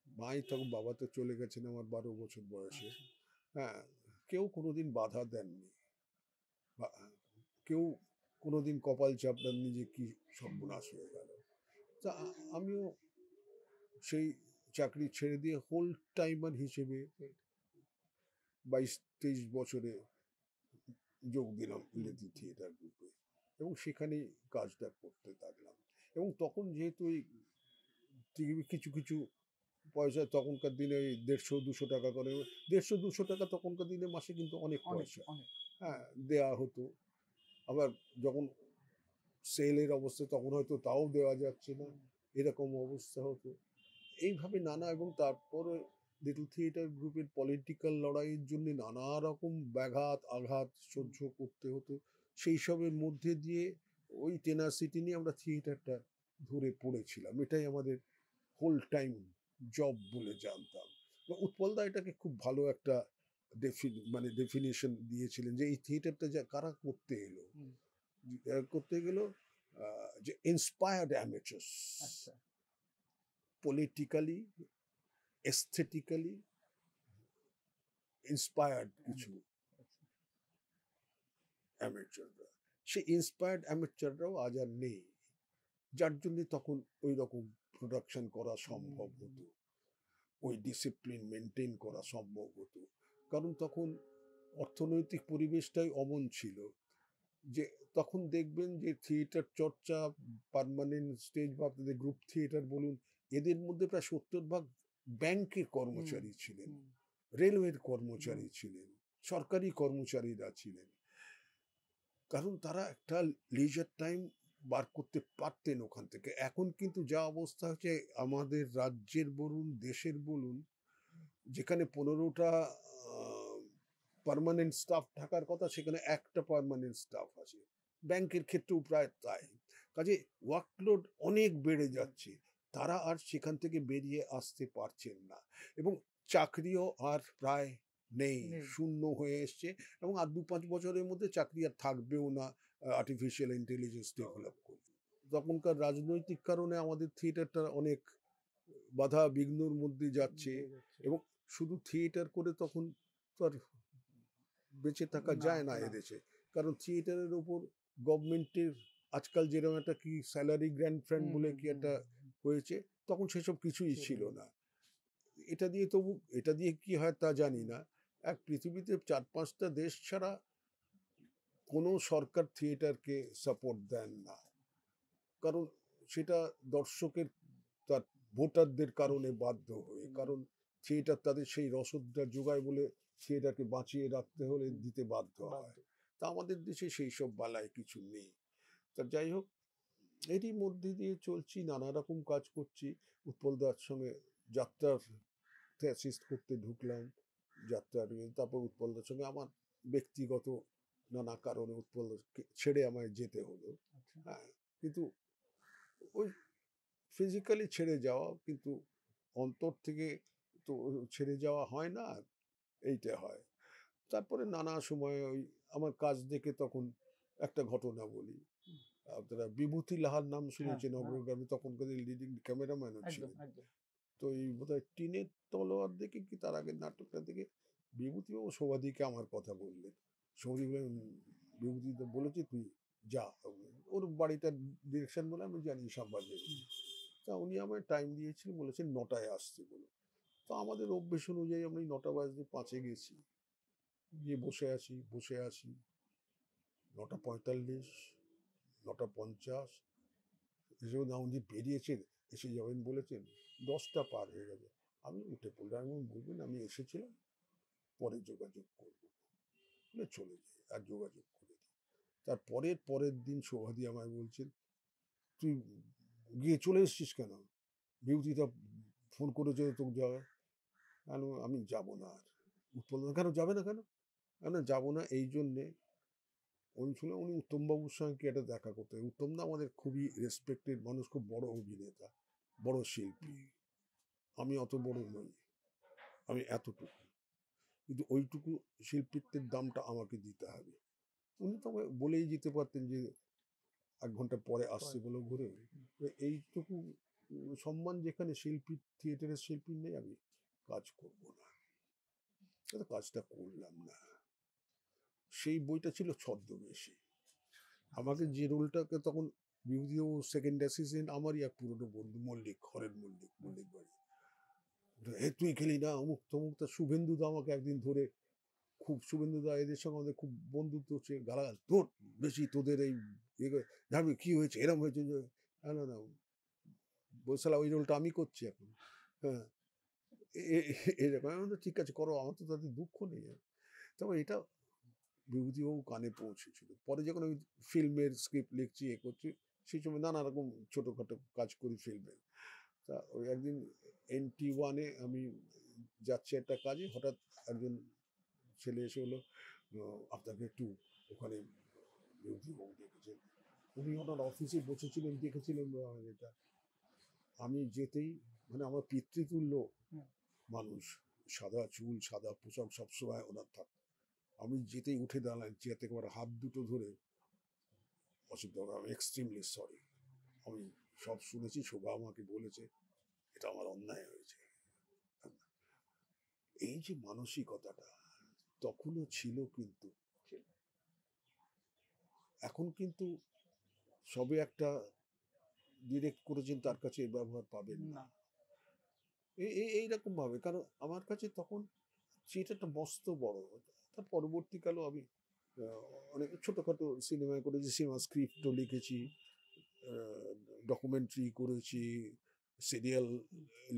মাই তখন, বাবা তো চলে গেছেন আমার 12 বছর বয়সে, হ্যাঁ, কেউ কোনোদিন বাধা দেননি, বা কেউ কোনোদিন কপাল চাপড়াননি যে কি সর্বনাশ হয়ে গেল। তা আমিও সেই চাকরি ছেড়ে দিয়ে হোল টাইমার হিসেবে 22-23 বছরে যোগ দিলাম লেথি থিয়েটার গ্রুপে, এবং সেখানেই কাজটা করতে থাকলাম। এবং তখন যেহেতু ওই কিছু কিছু পয়সা, তখনকার দিনে ওই 150-200 টাকা করে, 150-200 টাকা তখনকার দিনে মাসে কিন্তু অনেক অনেক পয়সা, অনেক। হ্যাঁ, দেয়া হতো। আবার যখন সেলের অবস্থা তখন হয়তো তাও দেওয়া যাচ্ছে না, এরকম অবস্থা হতো। এইভাবে নানা, এবং তারপরে লিটল থিয়েটার গ্রুপের পলিটিক্যাল লড়াইয়ের জন্য নানা রকম ব্যাঘাত আঘাত সহ্য করতে হতো। সেই সবের মধ্যে দিয়ে ওই টেনাসিটি নিয়ে আমরা থিয়েটারটা ধরে পড়েছিলাম, এটাই আমাদের হোল টাইম জব বলে জানতাম। উৎপলদা এটাকে খুব ভালো একটা ডেফিনিশন দিয়েছিলেন, যে এই থিয়েটারটা যা কারা করতে এলো, করতে গেল যে ইন্সপায়ার্ড অ্যামেচার্স, আচ্ছা, পলিটিক্যালি এস্থেটিক্যালি ইন্সপায়ার্ড কিছু অ্যামেচাররা। সেই ইন্সপায়ার্ড অ্যামেচাররাও আজ আর নেই, যার জন্য তখন ওই রকম প্রোডাকশন করা সম্ভব হতো, ওই ডিসিপ্লিন মেনটেন করা সম্ভব হতো। কারণ তখন অর্থনৈতিক পরিবেশটাই অমন ছিল, যে তখন দেখবেন যে থিয়েটার চর্চা, পার্মানেন্ট স্টেজ বা আপনাদের গ্রুপ থিয়েটার বলুন, এদের মধ্যে প্রায় 70% ব্যাংকের কর্মচারী ছিলেন, রেলওয়ের কর্মচারী ছিলেন, সরকারি কর্মচারীরা ছিলেন, কারণ তারা একটা লিজার টাইম বার করতে পারতেন ওখান থেকে। এখন কিন্তু যা অবস্থা হচ্ছে আমাদের রাজ্যের বলুন, দেশের বলুন, যেখানে 15টা পার্মানেন্ট স্টাফ থাকার কথা, সেখানে একটা পার্মানেন্ট স্টাফ আছে, ব্যাংকের ক্ষেত্রেও প্রায় তাই। কাজে ওয়ার্কলোড অনেক বেড়ে যাচ্ছে, তারা আর সেখান থেকে বেরিয়ে আসতে পারছেন না, এবং চাকরিও আর প্রায় নেই, শূন্য হয়ে এসছে, এবং আর 2-5 বছরের মধ্যে চাকরি আর থাকবেও না আর্টিফিশিয়াল ইন্টেলিজেন্স ডেভেলপ করবে। তখনকার রাজনৈতিক কারণে আমাদের থিয়েটারটা অনেক বাধা বিঘ্নর মধ্যে যাচ্ছে, এবং শুধু থিয়েটার করে তখন তো আর বেঁচে থাকা যায় না এদেশে, কারণ থিয়েটারের ওপর গভর্নমেন্টের আজকাল যেরকম একটা কি স্যালারি গ্র্যান্ড ফ্যান্ড বলে কি একটা হয়েছে, তখন সেসব কিছুই ছিল না। এটা দিয়ে কি হয় তা জানি না, এক পৃথিবীতে 4-5টা দেশ ছাড়া কোনো সরকার থিয়েটারকে সাপোর্ট দেন না, কারণ সেটা দর্শকের তার ভোটারদের কারণে বাধ্য হয়ে, কারণ থিয়েটার তাদের সেই রসদটা যোগায় বলে থিয়েটারকে বাঁচিয়ে রাখতে হলে দিতে বাধ্য হয়। তা আমাদের দেশে সেই সব বালায় কিছু নেই। তা যাই হোক, এরই মধ্যে দিয়ে চলছি, নানা রকম কাজ করছি। উৎপলদার সঙ্গে যাত্রার অ্যাসিস্ট করতে ঢুকলাম, যাত্রার তারপর উৎপলদার সঙ্গে আমার ব্যক্তিগত নানা কারণে উৎপলদাকে ছেড়ে আমায় যেতে হলো। হ্যাঁ, কিন্তু ওই ফিজিক্যালি ছেড়ে যাওয়া, কিন্তু অন্তর থেকে তো ছেড়ে যাওয়া হয় না, এইটা হয়। তারপরে নানা সময় ওই আমার কাজ দেখে তখন একটা ঘটনা বলি। আপনারা বিভূতি লাহার নাম শুনেছেন, অগ্রগামী তখনকার লিডিং ক্যামেরাম্যানও ছিলেন। তো এই বোধহয় টিনের তলোয়ার দেখে কি তার আগের নাটকটা দেখে বিভূতিবাবু শোভাদিকে আমার কথা বললেন। শোভাদি বললেন, বিভূতি তো বলেছি তুই যা, ওর বাড়িটার ডিরেকশন বলে আমি জানি শাহবাজের। তা উনি আমায় টাইম দিয়েছিলেন, বলেছেন 9টায় আসতে বলে। তো আমাদের অভ্যেস অনুযায়ী আমি 9টা বাজতে 5-এ গেছি, গিয়ে বসে আছি 9:45, 9:50 এসেও না, উনি বেরিয়েছেন, এসে যাবেন বলেছেন, 10টা পার হয়ে গেছে। আমি উঠে পড়লাম, আমি বলবেন আমি এসেছিলাম, পরে যোগাযোগ করব বলে চলে যাই, আর যোগাযোগ করে দিই। তার পরের দিন শোভাদি আমায় বলছেন, তুই গিয়ে চলে এসেছিস কেন? বিভূতিটা ফোন করেছে তোকে যাওয়া। আমি যাবো না আর। উৎপল কেন যাবে না কেন? না যাবো না এই জন্যে, উনি শুনলাম উনি উত্তমবাবুর সঙ্গে একটা দেখা করতে। উত্তম দা আমাদের খুবই রেসপেক্টেড মানুষ, খুব বড় অভিনেতা, বড় শিল্পী। আমি অত বড় নই, আমি এতটুকু, কিন্তু ওইটুকু শিল্পীত্বের দামটা আমাকে দিতে হবে। উনি তো আমায় বলেই যেতে পারতেন যে 1 ঘন্টা পরে আসছে বলে ঘুরে। এইটুকু সম্মান যেখানে শিল্পী, থিয়েটারের শিল্পী নেই, আমি কাজ করব না। কাজটা করলাম না। সেই বইটা ছিল ছদ্মবেশী। আমাকে যে রোলটাকে তখন বিভূতিবাবু সেকেন্ড অ্যাসিস্ট্যান্ট, আমারই এক পুরনো বন্ধু মল্লিক, হরেন মল্লিক, মল্লিক বাড়ি, তুই খেলি না অমুক তমুক। তা শুভেন্দু দা আমাকে একদিন ধরে, খুব শুভেন্দু দা এদের সঙ্গে আমাদের খুব বন্ধুত্ব হচ্ছে, গালাগাল, তোর বেশি, তোদের এই জানবি কি হয়েছে, এরম হয়েছে যে না বলছিলাম ওই রোলটা আমি করছি এখন। হ্যাঁ, এরকম ঠিক আছে করো, আমার তো তাদের দুঃখ নেই। তবে এটা বিভূতিবাবু কানে পৌঁছেছিল। পরে যখন আমি ফিল্মের স্ক্রিপ্ট লিখছি, করছি, সেই সময় নানা রকম ছোটোখাটো কাজ করি ফিল্মে। তা ওই একদিন NT1-এ আমি যাচ্ছি একটা কাজে, হঠাৎ একজন ছেলে এসে হলো, আপনাকে একটু ওখানে বিভূতিবাবু দেখেছেন। উনি ওনার অফিসে বসেছিলেন, দেখেছিলেন এটা। আমি যেতেই, মানে আমার পিতৃতুল্য মানুষ, সাদা চুল, সাদা পোশাক, সবসময় ওনার থাক। আমি যেতেই উঠে দাঁড়ালেন চেয়ার থেকে, আমার হাত দুটো ধরে, অসিত বাবু আমি এক্সট্রিমলি সরি, আমি সব শুনেছি, শোভা আমাকে বলেছে, এটা আমার অন্যায় হয়েছে। এই যে মানসিকতাটা তখনও ছিল, কিন্তু এখন কিন্তু সবে একটা ডিরেক্ট করেছেন, তার কাছে এই ব্যবহার পাবেন না এইরকম ভাবে। কারণ আমার কাছে তখন থিয়েটারটা মস্ত বড়। তার পরবর্তীকালেও আমি অনেক ছোটোখাটো সিনেমায় করেছি, সিনেমা স্ক্রিপ্টও লিখেছি, ডকুমেন্টারি করেছি, সিরিয়াল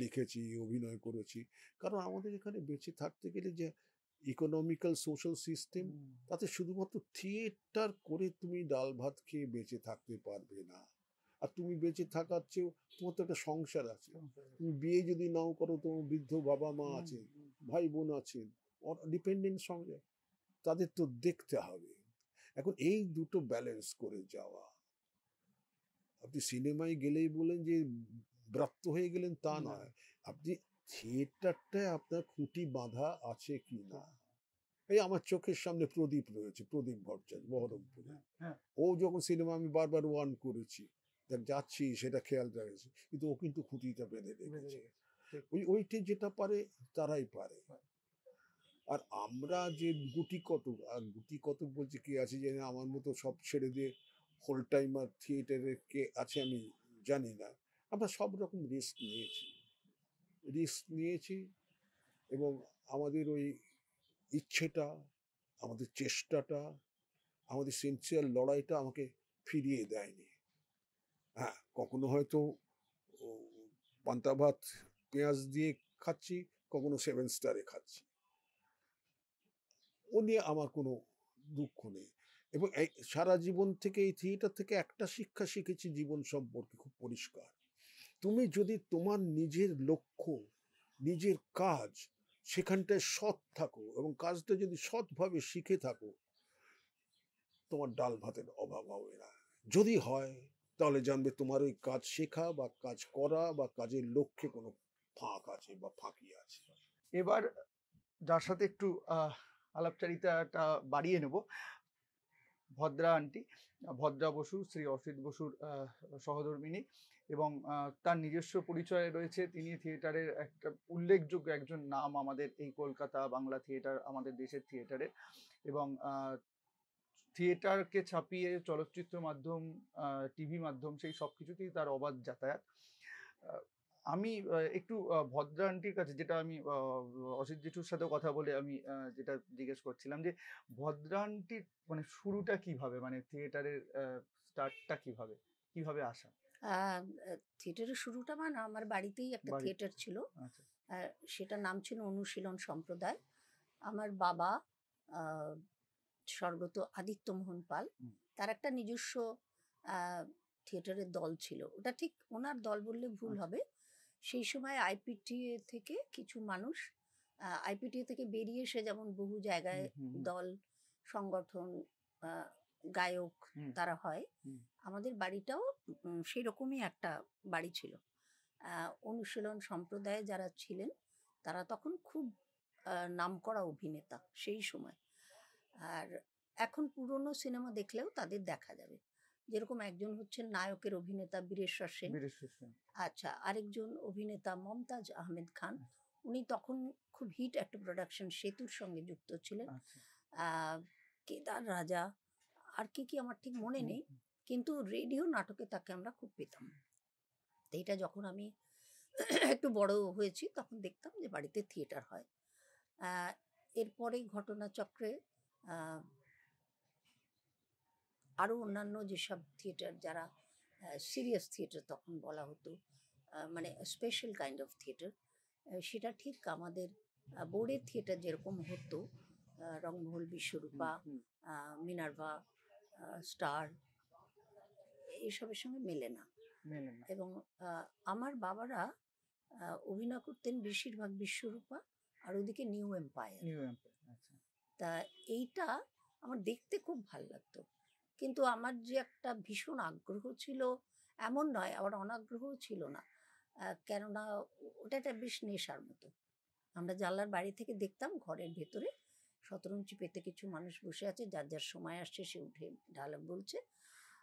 লিখেছি, অভিনয় করেছি। কারণ আমাদের এখানে বেঁচে থাকতে গেলে যে ইকোনমিক্যাল সোশ্যাল সিস্টেম, তাতে শুধুমাত্র থিয়েটার করে তুমি ডাল ভাত খেয়ে বেঁচে থাকতে পারবে না। আর তুমি বেঁচে থাকার চেয়েও তোমার তো একটা সংসার আছে। তুমি বিয়ে যদি নাও করো, তোমার বৃদ্ধ বাবা মা আছে, ভাই বোন আছেন, ডিপেন্ডেন্ট সঙ্গে, তাদের তো দেখতে হবে। এখন এই দুটো ব্যালেন্স করে যাওয়া, আপনি সিনেমায় গেলেই বলেন যে ব্রাত্য হয়ে গেলেন তা নয়, আপনি থিয়েটারটায় আপনার খুঁটি বাঁধা আছে কি না। এই আমার চোখের সামনে প্রদীপ রয়েছে, প্রদীপ ভট্টাচার্য, বহরমপুরে। ও যখন সিনেমা আমি বারবার ওয়ান করেছি, দেখ যাচ্ছি সেটা খেয়াল রাখেছি, কিন্তু ও কিন্তু খুঁটিটা বেঁধে রেখেছে। ওইটা যেটা পারে তারাই পারে। আর আমরা যে গুটি কতক বলছে কে আছে যে আমার মতো সব ছেড়ে দিয়ে হোল টাইমার থিয়েটারে কে আছে আমি জানি না। আমরা সব রকম রিস্ক নিয়েছি এবং আমাদের ওই ইচ্ছেটা, আমাদের চেষ্টাটা, আমাদের সিনসিয়ার লড়াইটা আমাকে ফিরিয়ে দেয়নি। হ্যাঁ, কখনো হয়তো ও পান্তা ভাত পেঁয়াজ দিয়ে খাচ্ছি, কখনো 7 স্টারে খাচ্ছি। ও নিয়ে আমার কোনো দুঃখ নেই। এবং এই সারা জীবন থেকে এই থিয়েটার থেকে একটা শিক্ষা শিখেছি জীবন সম্পর্কে খুব পরিষ্কার। তুমি যদি তোমার নিজের লক্ষ্য, নিজের কাজ সেখানটায় সৎ থাকো এবং কাজটা যদি সৎভাবে শিখে থাকো, তোমার ডাল ভাতের অভাব হবে না। যদি হয় তাহলে জানবে তোমার ওই কাজ শেখা বা কাজ করা বা কাজের লক্ষ্যে কোনো ফাঁক আছে বা ফাঁকি আছে। এবার যার সাথে একটু আলাপচারিতাটা বাড়িয়ে নেব, ভদ্রা আন্টি, ভদ্রা বসু, শ্রী অসিত বসুর সহধর্মিণী, এবং তার নিজস্ব পরিচয় রয়েছে। তিনি থিয়েটারের একটা উল্লেখযোগ্য একজন নাম আমাদের এই কলকাতা বাংলা থিয়েটার, আমাদের দেশের থিয়েটারে। এবং থিয়েটারকে ছাপিয়ে চলচ্চিত্র মাধ্যম, টিভি মাধ্যম, সেই সব কিছুতেই তার অবাধ যাতায়াত। আমি একটু ভদ্রা আন্টির কাছে, যেটা আমি অসিত জেঠুর সাথেও কথা বলে আমি যেটা জিজ্ঞেস করছিলাম, যে ভদ্রা আন্টির মানে শুরুটা কিভাবে, মানে থিয়েটারের স্টার্টটা কিভাবে, কিভাবে আসা? থিয়েটারের শুরুটা মানে আমার বাড়িতেই একটা বাড়ি, থিয়েটার ছিল। আচ্ছা, সেটার নাম ছিল অনুশীলন সম্প্রদায়। আমার বাবা আহ, স্বর্গত আদিত্য মোহন পাল, হুম। তার একটা নিজস্ব থিয়েটারের দল ছিল। ওটা ঠিক ওনার দল বললে ভুল আচ্ছা। হবে। সেই সময় আইপিটিএ থেকে কিছু মানুষ, আইপিটিএ থেকে বেরিয়ে এসে যেমন বহু জায়গায় হুম, হুম, দল, সংগঠন, আহ, গায়ক হুম, তারা হয়, হুম, আমাদের বাড়িটাও সেই রকমই একটা বাড়ি ছিল। অনুশীলন সম্প্রদায়ে যারা ছিলেন তারা তখন খুব নামকরা অভিনেতা সেই সময়। আর এখন পুরনো সিনেমা দেখলেও তাদের দেখা যাবে। যেরকম একজন হচ্ছেন নায়কের অভিনেতা বীরেশ্বর সেন, বীরেশ্বর সেন, আচ্ছা আরেকজন অভিনেতা মমতাজ আহমেদ খান। উনি তখন খুব হিট একটা প্রোডাকশন সেতুর সঙ্গে যুক্ত ছিলেন। আচ্ছা, আহ, কেদার রাজা, আর কি কি আমার ঠিক মনে হুম, নেই, কিন্তু রেডিও নাটকে তাকে আমরা খুব পেতাম। তো এটা যখন আমি একটু বড় হয়েছি তখন দেখতাম যে বাড়িতে থিয়েটার হয়। আহ, এরপরেই ঘটনাচক্রে আহ, আরও অন্যান্য যেসব থিয়েটার, যারা সিরিয়াস থিয়েটার তখন বলা হতো, মানে স্পেশাল কাইন্ড অফ থিয়েটার, সেটা ঠিক আমাদের বোর্ডের থিয়েটার যেরকম হতো, রংমহল, হুম, বিশ্বরূপা, হুম, মিনার্ভা, স্টার, এইসবের সঙ্গে মেলে না। মেনে না, এবং আমার বাবারা অভিনয় করতেন বেশিরভাগ বিশ্বরূপা আর ওদিকে নিউ এম্পায়ার। নিউ এম্পায়ার, আচ্ছা, তা এইটা আমার দেখতে খুব ভাল লাগতো, কিন্তু আমার যে একটা ভীষণ আগ্রহ ছিল এমন নয়, আবার অনাগ্রহও ছিল না। কেননা ওটা একটা বেশ নেশার মতো। আমরা জানলার বাড়ি থেকে দেখতাম ঘরের ভেতরে শতরঞ্চি পেতে কিছু মানুষ বসে আছে, যার যার সময় আসছে সে উঠে ডায়লগ বলছে,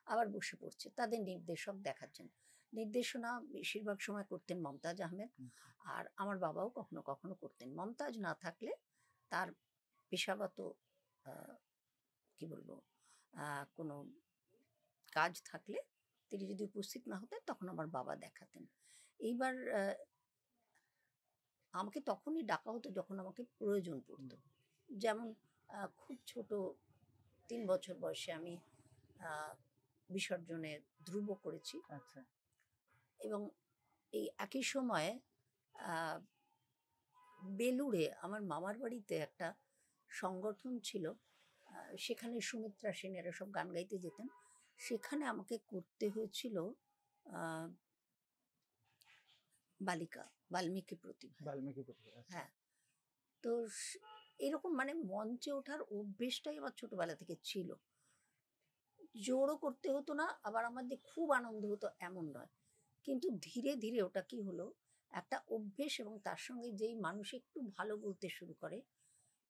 আবার বসে পড়ছে, তাদের নির্দেশক দেখাচ্ছেন। নির্দেশনা বেশিরভাগ সময় করতেন মমতাজ আহমেদ, আচ্ছা, আর আমার বাবাও কখনো কখনো করতেন। মমতাজ না থাকলে তার পেশাগত কি বলবো কোনো কাজ থাকলে তিনি যদি উপস্থিত না হতেন তখন আমার বাবা দেখাতেন। এইবার আমাকে তখনই ডাকা হতো যখন আমাকে প্রয়োজন পড়তো। যেমন খুব ছোট 3 বছর বয়সে আমি আহ, বিসর্জনে ধ্রুব করেছি। আচ্ছা, এবং এই একই সময়ে আহ, বেলুড়ে আমার মামার বাড়িতে একটা সংগঠন ছিল, সেখানে সুমিত্রা সেনেরা সব গান গাইতে যেতেন। সেখানে আমাকে করতে হয়েছিল আহ, বালিকা, বাল্মীকি প্রতিভা। বাল্মীকি প্রতিভা, আচ্ছা, হ্যাঁ, তো এরকম মানে মঞ্চে ওঠার অভ্যেসটাই আমার ছোটবেলা থেকে ছিল। জোরও করতে হতো না, আবার আমাদের খুব আনন্দ হতো এমন নয়। কিন্তু ধীরে ধীরে ওটা কি হলো, একটা অভ্যেস, এবং তার সঙ্গে যেই মানুষ একটু ভালো বলতে শুরু করে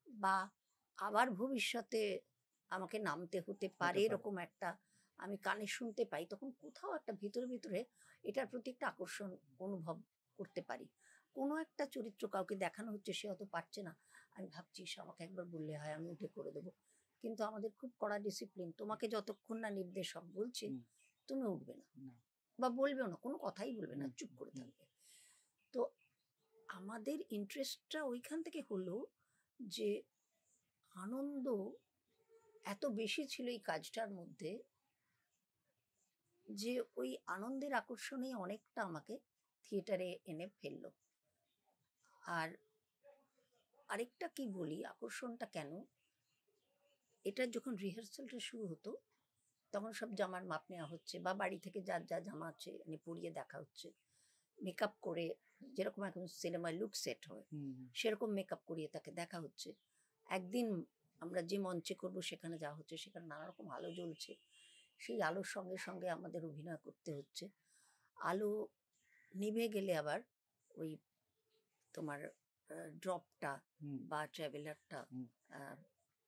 বা আবার ভবিষ্যতে আমাকে নামতে হতে পারে পারে। এরকম একটা আমি কানে শুনতে পাই, তখন কোথাও একটা ভিতরে ভিতরে এটার প্রতি একটা আকর্ষণ অনুভব করতে পারি। কোনো একটা চরিত্র কাউকে দেখানো হচ্ছে, সে অত পারছে না, আমি ভাবছি সে আমাকে একবার বললে হয়, আমি উঠে করে দেবো। কিন্তু আমাদের খুব কড়া ডিসিপ্লিন, তোমাকে যতক্ষণ না নির্দেশক বলছে হুম, তুমি উঠবে না না, বা বলবেও না, কোনো কথাই বলবে না, হুম, চুপ করে হুম, থাকবে। তো আমাদের ইন্টারেস্টটা ওইখান থেকে হলো যে আনন্দ এত বেশি ছিল এই কাজটার মধ্যে যে ওই আনন্দের আকর্ষণেই অনেকটা আমাকে থিয়েটারে এনে ফেললো। আর আরেকটা কি বলি, আকর্ষণটা কেন, এটা যখন রিহার্সালটা শুরু হতো তখন সব জামার মাপ নেওয়া হচ্ছে বা বাড়ি থেকে যার যা জামা আছে এনে পরিয়ে দেখা হচ্ছে, মেকআপ করে, যেরকম এখন সিনেমায় লুক সেট হয় সেরকম মেকআপ করিয়ে তাকে দেখা হচ্ছে। একদিন আমরা যে মঞ্চে করব সেখানে যাওয়া হচ্ছে, সেখানে নানা রকম আলো জ্বলছে, সেই আলোর সঙ্গে সঙ্গে আমাদের অভিনয় করতে হচ্ছে। আলো নিভে গেলে আবার ওই তোমার ড্রপটা বা ট্রাভেলারটা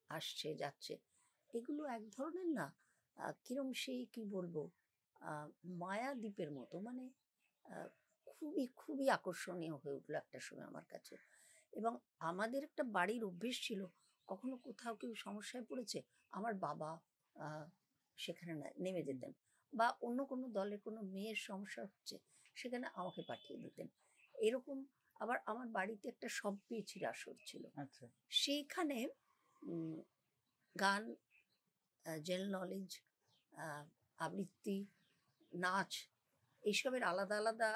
আসছে যাচ্ছে, এগুলো এক ধরনের না কিরম সেই কি বলবো মায়াদ্বীপের মতো, মানে খুবই খুবই আকর্ষণীয় হয়ে উঠলো একটা সময় আমার কাছে। এবং আমাদের একটা বাড়ির অভ্যেস ছিল, কখনো কোথাও কেউ সমস্যায় পড়েছে আমার বাবা সেখানে নেমে যেতেন, বা অন্য কোনো দলের কোনো মেয়ের সমস্যা হচ্ছে সেখানে আমাকে পাঠিয়ে দিতেন। এরকম আবার আমার বাড়িতে একটা সবপিছির আসর ছিল, আচ্ছা, সেইখানে গান, জেনারেল নলেজ, আবৃত্তি, নাচ, এইসবের আলাদা আলাদা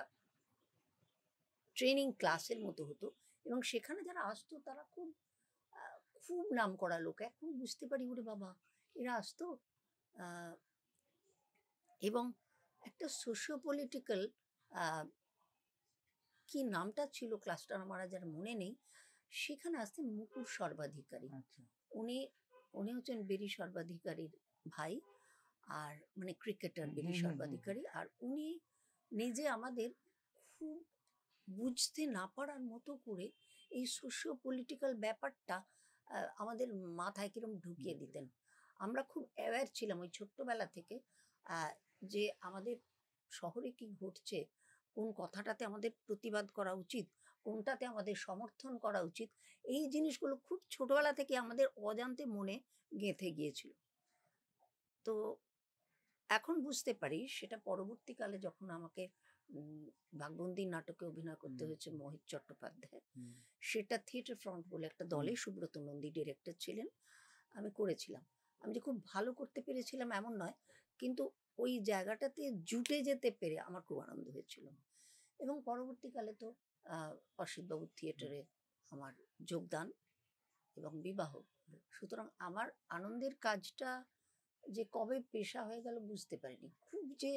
ট্রেনিং ক্লাসের মতো হতো। এবং সেখানে যারা আসতো তারা খুব খুব নাম করা লোক, এখন বুঝতে পারি ওরে বাবা এরা আসতো। এবং একটা সোশিও পলিটিক্যাল কি নামটা ছিল ক্লাসটা আমার আর যার মনে নেই, সেখানে আসতেন মুকুর সর্বাধিকারী। আচ্ছা, উনি উনি হচ্ছেন বেরি সর্বাধিকারীর ভাই, আর মানে ক্রিকেটার বেরি সর্বাধিকারী। আর উনি নিজে আমাদের খুব বুঝতে না পারার মতো করে এই সোশিও পলিটিক্যাল ব্যাপারটা আমাদের মাথায় কিরম ঢুকিয়ে দিতেন। আমরা খুব অ্যাওয়্যার ছিলাম ওই ছোট্টবেলা থেকে যে আমাদের শহরে কি ঘটছে, কোন কথাটাতে আমাদের প্রতিবাদ করা উচিত, কোনটাতে আমাদের সমর্থন করা উচিত, এই জিনিসগুলো খুব ছোটবেলা থেকে আমাদের অজান্তে মনে গেঁথে গিয়েছিল। তো এখন বুঝতে পারি সেটা পরবর্তীকালে যখন আমাকে ভাগবন্দি নাটকে অভিনয় করতে হয়েছে মোহিত চট্টোপাধ্যায়, সেটা থিয়েটার ফ্রন্ট বলে একটা দলে সুব্রত নন্দী ডিরেক্টর ছিলেন, আমি করেছিলাম। আমি যে খুব ভালো করতে পেরেছিলাম এমন নয়, কিন্তু ওই জায়গাটাতে জুটে যেতে পেরে আমার খুব আনন্দ হয়েছিল। এবং পরবর্তীকালে তো অসিতবাবুর থিয়েটারে আমার যোগদান এবং বিবাহ। সুতরাং আমার আনন্দের কাজটা যে কবে পেশা হয়ে গেল বুঝতে পারিনি। খুব যে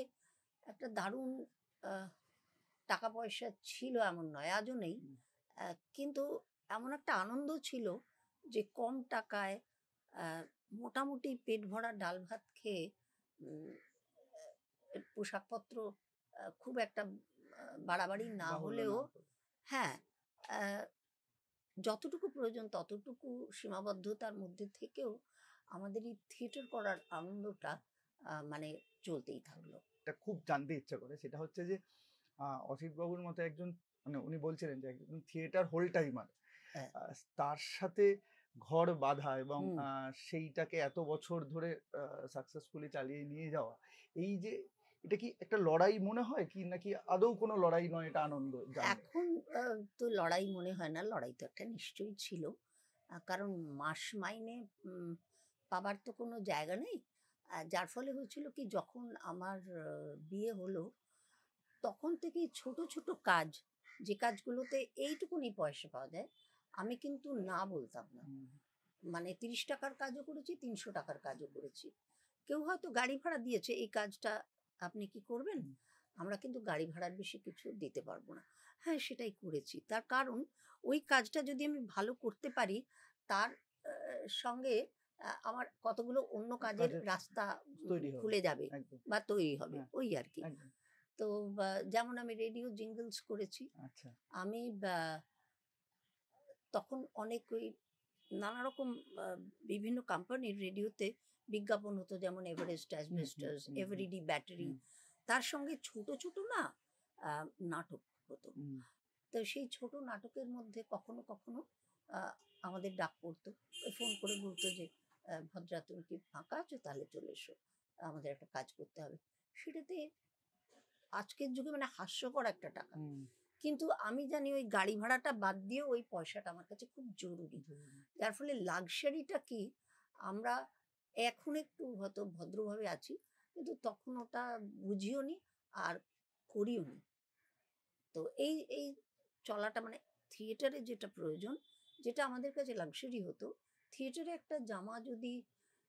একটা দারুণ টাকা পয়সা ছিল এমন নয়, আজও নেই, কিন্তু এমন একটা আনন্দ ছিল যে কম টাকায় মোটামুটি পেট ভরা ডাল ভাত খেয়ে পোশাকপত্র খুব একটা বাড়াবাড়ি না হলেও, হ্যাঁ, যতটুকু প্রয়োজন ততটুকু সীমাবদ্ধতার মধ্যে থেকেও আমাদের এই থিয়েটার করার আনন্দটা মানে চলতেই থাকলো। এটা খুব জানতে ইচ্ছা করে, সেটা হচ্ছে যে অসিত বাবুর মতো একজন, মানে উনি বলছিলেন যে একজন থিয়েটার হোল টাইমার, তার সাথে ঘর বাঁধা এবং সেইটাকে এত বছর ধরে সাকসেসফুলি চালিয়ে নিয়ে যাওয়া, এই যে এটা কি একটা লড়াই মনে হয় কি, নাকি আদৌ কোনো লড়াই নয়, এটা আনন্দ? এখন তো লড়াই মনে হয় না, লড়াই তো একটা নিশ্চয়ই ছিল, কারণ মাস মাইনে পাবার তো কোনো জায়গা নেই। যার ফলে হয়েছিল কি, যখন আমার বিয়ে হলো তখন থেকেই ছোট ছোট কাজ, যে কাজগুলোতে এইটুকুনি পয়সা পাওয়া যায়, আমি কিন্তু না বলতাম না। মানে 30 টাকার কাজও করেছি, 300 টাকার কাজও করেছি। কেউ হয়তো গাড়ি ভাড়া দিয়েছে, এই কাজটা আপনি কি করবেন, আমরা কিন্তু গাড়ি ভাড়ার বেশি কিছু দিতে পারবো না, হ্যাঁ সেটাই করেছি। তার কারণ ওই কাজটা যদি আমি ভালো করতে পারি, তার সঙ্গে আমার কতগুলো অন্য কাজের রাস্তা খুলে যাবে বা তৈরি হবে, ওই আর কি। তো যেমন আমি রেডিও জিঙ্গলস করেছি, আমি তখন অনেক ওই নানা রকম বিভিন্ন কোম্পানির রেডিওতে বিজ্ঞাপন হতো, যেমন এভারেস্ট অ্যাসবেস্টস, এভারিডি ব্যাটারি, তার সঙ্গে ছোট ছোট না নাটক হতো। তো সেই ছোট নাটকের মধ্যে কখনো কখনো আমাদের ডাক পড়তো, ফোন করে বলতো যে ভদ্রা তুমি কি ফাঁকা আছো, তাহলে চলে এসো, আমাদের একটা কাজ করতে হবে। সেটাতে আজকের যুগে মানে হাস্যকর একটা টাকা, কিন্তু আমি জানি ওই গাড়ি ভাড়াটা বাদ দিয়েও ওই পয়সাটা আমার কাছে খুব জরুরি। যার ফলে লাক্সারিটা কি আমরা এখন একটু হয়তো ভদ্রভাবে আছি, কিন্তু তখন ওটা বুঝিও নি আর করিও নি। তো এই এই চলাটা মানে থিয়েটারে যেটা প্রয়োজন, যেটা আমাদের কাছে লাক্সারি হতো, থিয়েটারে একটা জামা যদি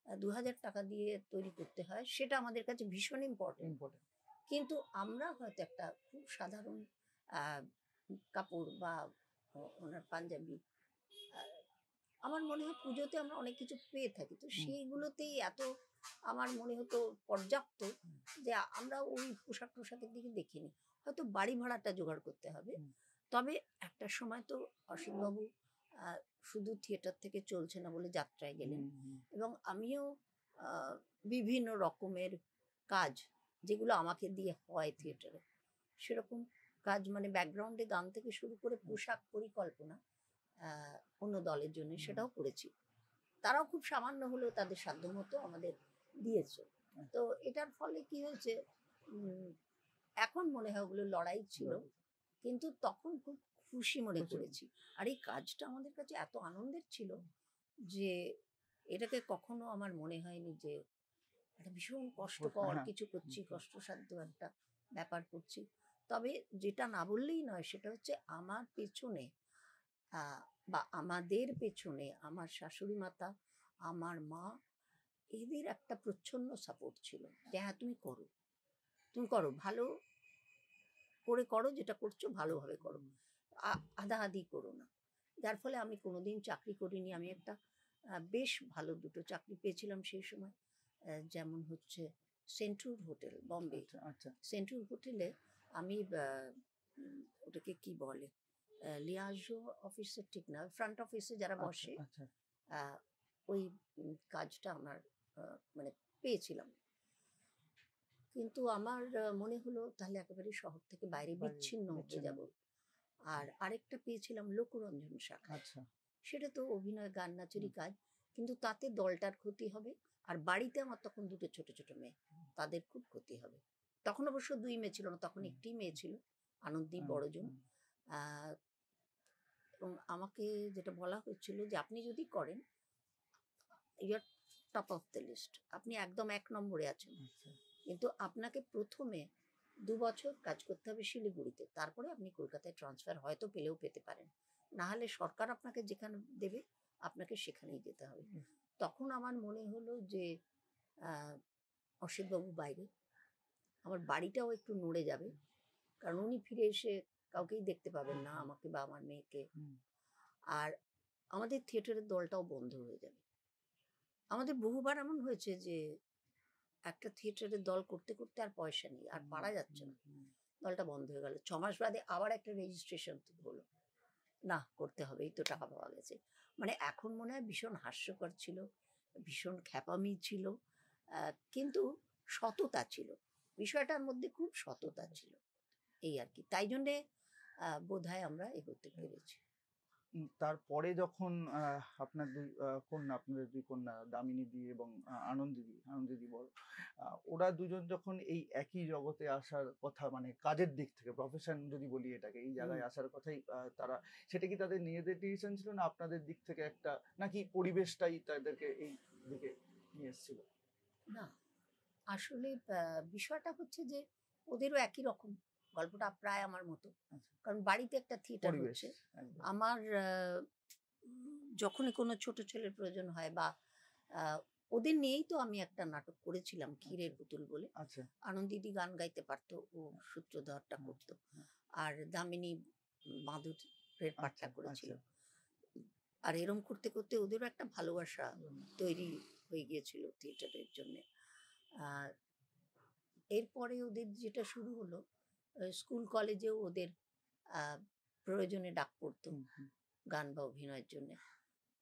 ২,০০০ টাকা দিয়ে তৈরি করতে হয়, সেটা আমাদের কাছে ভীষণ ইম্পর্টেন্ট। কিন্তু আমরা হয়তো একটা খুব সাধারণ আহ, কাপড় বা ওনার পাঞ্জাবি, আহ, আমার মনে হয় পুজোতে আমরা অনেক কিছু পেয়ে থাকি, তো সেইগুলোতেই এত আমার মনে হতো পর্যাপ্ত যে আমরা ওই পোশাক টোশাকের দিকে দেখিনি। হয়তো বাড়ি ভাড়াটা জোগাড় করতে হবে। তবে একটা সময় তো অসিতবাবু শুধু থিয়েটার থেকে চলছে না বলে যাত্রায় গেলেন, এবং আমিও বিভিন্ন রকমের কাজ যেগুলো আমাকে দিয়ে হয় থিয়েটারে, সেরকম কাজ মানে ব্যাকগ্রাউন্ডে গান থেকে শুরু করে পোশাক পরিকল্পনা অন্য দলের জন্য সেটাও করেছি। তারাও খুব সামান্য হলেও তাদের সাধ্যমতো আমাদের দিয়েছে। তো এটার ফলে কি হয়েছে, এখন মনে হয় ওগুলো লড়াই ছিল, কিন্তু তখন খুব খুশি মনে করেছি। আর এই কাজটা আমাদের কাছে এত আনন্দের ছিল যে এটাকে কখনো আমার মনে হয়নি যে একটা ভীষণ কষ্টকর কিছু করছি, কষ্টসাধ্য একটা ব্যাপার করছি। তবে যেটা না বললেই নয়, সেটা হচ্ছে আমার পেছনে বা আমাদের পেছনে আমার শাশুড়ি মাতা, আমার মা, এদের একটা প্রচ্ছন্ন সাপোর্ট ছিল যে হ্যাঁ তুমি করো, তুমি করো, ভালো করে করো, যেটা করছো ভালোভাবে করো, আধাআধি করো না। যার ফলে আমি কোনোদিন চাকরি করিনি। আমি একটা বেশ ভালো দুটো চাকরি পেয়েছিলাম সেই সময়, যেমন হচ্ছে সেন্ট্রাল হোটেল বম্বে। সেন্ট্রাল হোটেলে আমি ওটাকে কি বলে, লিয়াজো অফিসের ঠিক না, ফ্রন্ট অফিসে যারা বসে, ওই কাজটা আমার মানে পেয়েছিলাম। কিন্তু আমার মনে হলো তাহলে একেবারে শহর থেকে বাইরে বিচ্ছিন্ন হয়ে যাব। আর আরেকটা পেয়েছিলাম লোকরঞ্জন শাখা। সেটা তো অভিনয়, গান, নাচেরই কাজ, কিন্তু তাতে দলটার ক্ষতি হবে, আর বাড়িতে আমার তখন দুটো ছোট ছোট মেয়ে, তাদের খুব ক্ষতি হবে। তখন অবশ্য 2 মেয়ে ছিল না, তখন একটি মেয়ে ছিল, আনন্দী বড়জন। এবং আমাকে যেটা বলা হয়েছিল যে আপনি যদি করেন, you are top of the list, আপনি একদম 1 নম্বরে আছেন, কিন্তু আপনাকে প্রথমে 2 বছর কাজ করতে হবে শিলিগুড়িতে, তারপরে আপনি কলকাতায় ট্রান্সফার হয়তো পেলেও পেতে পারেন, না হলে সরকার আপনাকে যেখানে দেবে আপনাকে সেখানেই যেতে হবে। তখন আমার মনে হলো যে অসিতবাবু বাইরে, আমার বাড়িটাও একটু নড়ে যাবে, কারণ উনি ফিরে এসে কাউকেই দেখতে পাবেন না, আমাকে বা আমার মেয়েকে, আর আমাদের থিয়েটারের দলটাও বন্ধ হয়ে যাবে। আমাদের বহুবার এমন হয়েছে যে একটা থিয়েটারের দল করতে করতে আর পয়সা নেই, আর পারা যাচ্ছে না, দলটা বন্ধ হয়ে গেল। 6 মাস বাদে আবার একটা রেজিস্ট্রেশন হলো, না করতে হবে, এই তো টাকা পাওয়া গেছে। মানে এখন মনে হয় ভীষণ হাস্যকর ছিল, ভীষণ খ্যাপামি ছিল, কিন্তু সততা ছিল, বিষয়টার মধ্যে খুব সততা ছিল, এই আর কি। তাই জন্যে বোধহয় আমরা এগোতে পেরেছি। তারপরে যখন আপনাদের দুই কন্যা দামিনী এবং আনন্দিদি বল, ওরা দুজন যখন এই একই জগতে আসার কথা, মানে কাজের দিক থেকে, প্রফেশন যদি বলি এটাকে, এই জায়গায় আসার কথাই তারা, সেটা কি তাদের নিজেদের ডিসিশন ছিল না আপনাদের দিক থেকে একটা, নাকি পরিবেশটাই তাদেরকে এই দিকে নিয়ে এসেছিল? না, আসলে বিষয়টা হচ্ছে যে ওদেরও একই রকম, গল্পটা প্রায় আমার মতো, কারণ বাড়িতে একটা থিয়েটার হচ্ছে। আমার যখনই কোনো ছোট ছেলের প্রয়োজন হয়, বা ওদের নিয়েই তো আমি একটা নাটক করেছিলাম ক্ষীরের পুতুল বলে। আনন্দিদি গান গাইতে পারতো, ও সূত্রধরটা করতো, আর দামিনী মাধুরের পাঠটা করেছিল। আর এরম করতে করতে ওদেরও একটা ভালোবাসা তৈরি হয়ে গিয়েছিল থিয়েটারের জন্য। এরপরে ওদের যেটা শুরু হলো, স্কুল কলেজেও ওদের প্রয়োজনে ডাক পড়তো গান বা অভিনয়ের জন্য,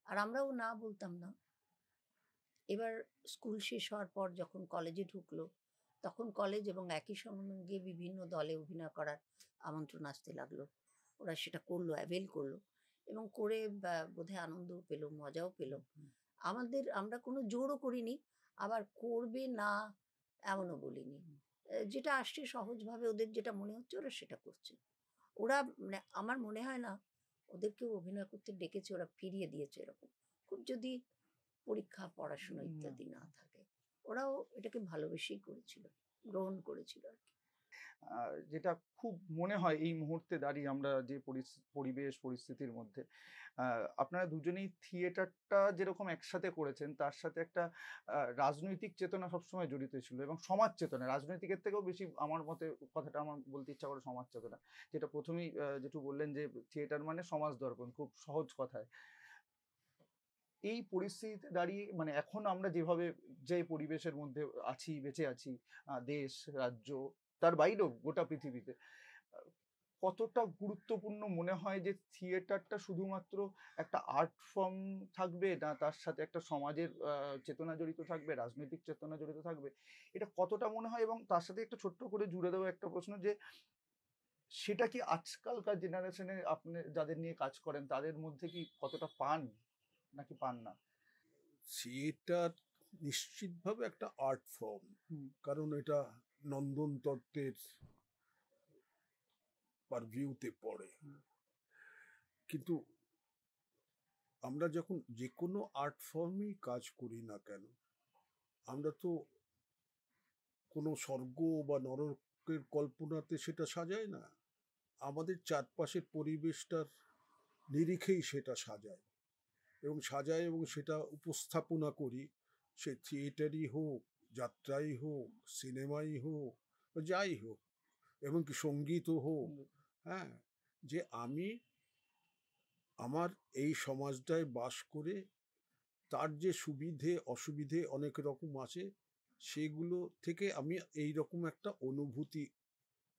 আর আমরাও না বলতাম না। এবার স্কুল শেষ হওয়ার পর যখন কলেজে ঢুকলো, তখন কলেজ এবং একই সঙ্গে বিভিন্ন দলে অভিনয় করার আমন্ত্রণ আসতে লাগলো। ওরা সেটা করলো, অ্যাভেল করলো, এবং করে বোধহয় আনন্দও পেলো, মজাও পেলো। আমরা কোনো জোরও করিনি, আবার করবে না এমনও বলিনি। যেটা আসছে সহজভাবে, ওদের যেটা মনে হচ্ছে ওরা সেটা করছে। ওরা মানে আমার মনে হয় না ওদেরকেও অভিনয় করতে ডেকেছে, ওরা ফিরিয়ে দিয়েছে এরকম। খুব যদি পরীক্ষা, পড়াশোনা ইত্যাদি না থাকে। ওরাও এটাকে ভালোবেসেই করেছিল, গ্রহণ করেছিল আর কি। যেটা খুব মনে হয় এই মুহূর্তে দাঁড়িয়ে আমরা যে পরিবেশ পরিস্থিতির মধ্যে আপনারা দুজনেই থিয়েটারটা যেরকম একসাথে করেছেন তার সাথে একটা রাজনৈতিক চেতনা সবসময় জড়িত ছিল এবং সমাজ চেতনা, রাজনৈতিকের থেকেও বেশি আমার মতে কথাটা আমার বলতে ইচ্ছা করে সমাজ চেতনা, যেটা প্রথমেই যেটু বললেন যে থিয়েটার মানে সমাজ দর্পণ, খুব সহজ কথায়। এই পরিস্থিতিতে দাঁড়িয়ে মানে এখন আমরা যেভাবে যে পরিবেশের মধ্যে আছি, বেঁচে আছি, দেশ রাজ্য তার বাইরেও গোটা পৃথিবীতে, আহ, কতটা গুরুত্বপূর্ণ মনে হয় যে থিয়েটারটা শুধুমাত্র একটা আর্ট ফর্ম থাকবে না, তার সাথে একটা সমাজের চেতনা জড়িত থাকবে, রাজনৈতিক চেতনা জড়িত থাকবে, এটা কতটা মনে হয়? এবং তার সাথে একটা ছোট্ট করে জুড়ে দেবো একটা প্রশ্ন, যে সেটা কি আজকালকার জেনারেশনে আপনি যাদের নিয়ে কাজ করেন তাদের মধ্যে কি কতটা পান নাকি পান না? থিয়েটার নিশ্চিতভাবে একটা আর্ট ফর্ম, হুম, কারণ এটা নন্দন তত্ত্বের পারভিউতে পড়ে। হুম। কিন্তু আমরা যখন যে কোনো আর্ট ফর্মেই কাজ করি না কেন, আমরা তো কোনো স্বর্গ বা নরকের কল্পনাতে সেটা সাজাই না, আমাদের চারপাশের পরিবেশটার নিরিখেই সেটা সাজায় এবং সেটা উপস্থাপনা করি। সে থিয়েটারই হোক, যাত্রাই হোক, সিনেমাই হোক, বা যাই হোক, এমনকি সঙ্গীতও হোক। হ্যাঁ, যে আমি আমার এই সমাজটায় বাস করে তার যে সুবিধে অসুবিধে অনেক রকম আছে, সেগুলো থেকে আমি এই রকম একটা অনুভূতি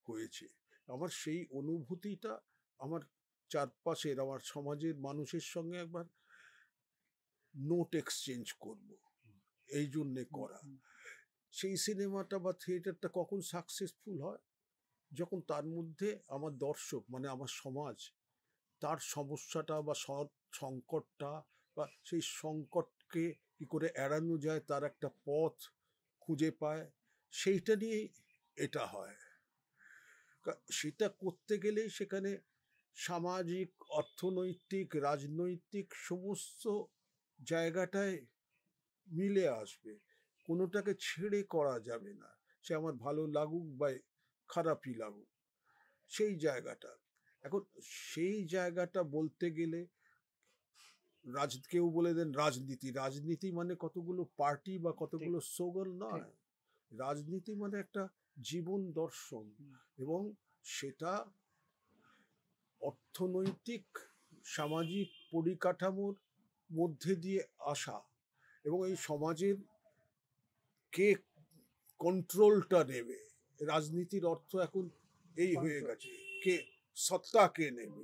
হয়েছে। আমার সেই অনুভূতিটা আমার চারপাশের আমার সমাজের মানুষের সঙ্গে একবার নোট এক্সচেঞ্জ করব, এই জন্যে করা। সেই সিনেমাটা বা থিয়েটারটা কখন সাকসেসফুল হয়, যখন তার মধ্যে আমার দর্শক মানে আমার সমাজ তার সমস্যাটা বা সংকটটা বা সেই সংকটকে কি করে এড়ানো যায় তার একটা পথ খুঁজে পায়, সেইটা নিয়েই এটা হয়। সেটা করতে গেলেই সেখানে সামাজিক, অর্থনৈতিক, রাজনৈতিক সমস্ত জায়গাটায় মিলে আসবে, কোনোটাকে ছেড়ে করা যাবে না। সে আমার ভালো লাগুক বা খারাপই লাগুক, সেই জায়গাটা। এখন সেই জায়গাটা বলতে গেলে কেউ বলে দেন রাজনীতি, রাজনীতি মানে কতগুলো পার্টি বা কতগুলো স্লোগান নয়। রাজনীতি মানে একটা জীবন দর্শন, এবং সেটা অর্থনৈতিক সামাজিক পরিকাঠামোর মধ্যে দিয়ে আসা, এবং এই সমাজের কে কন্ট্রোলটা নেবে। রাজনীতির অর্থ এখন এই হয়ে গেছে, কে সত্তা কে নেবে।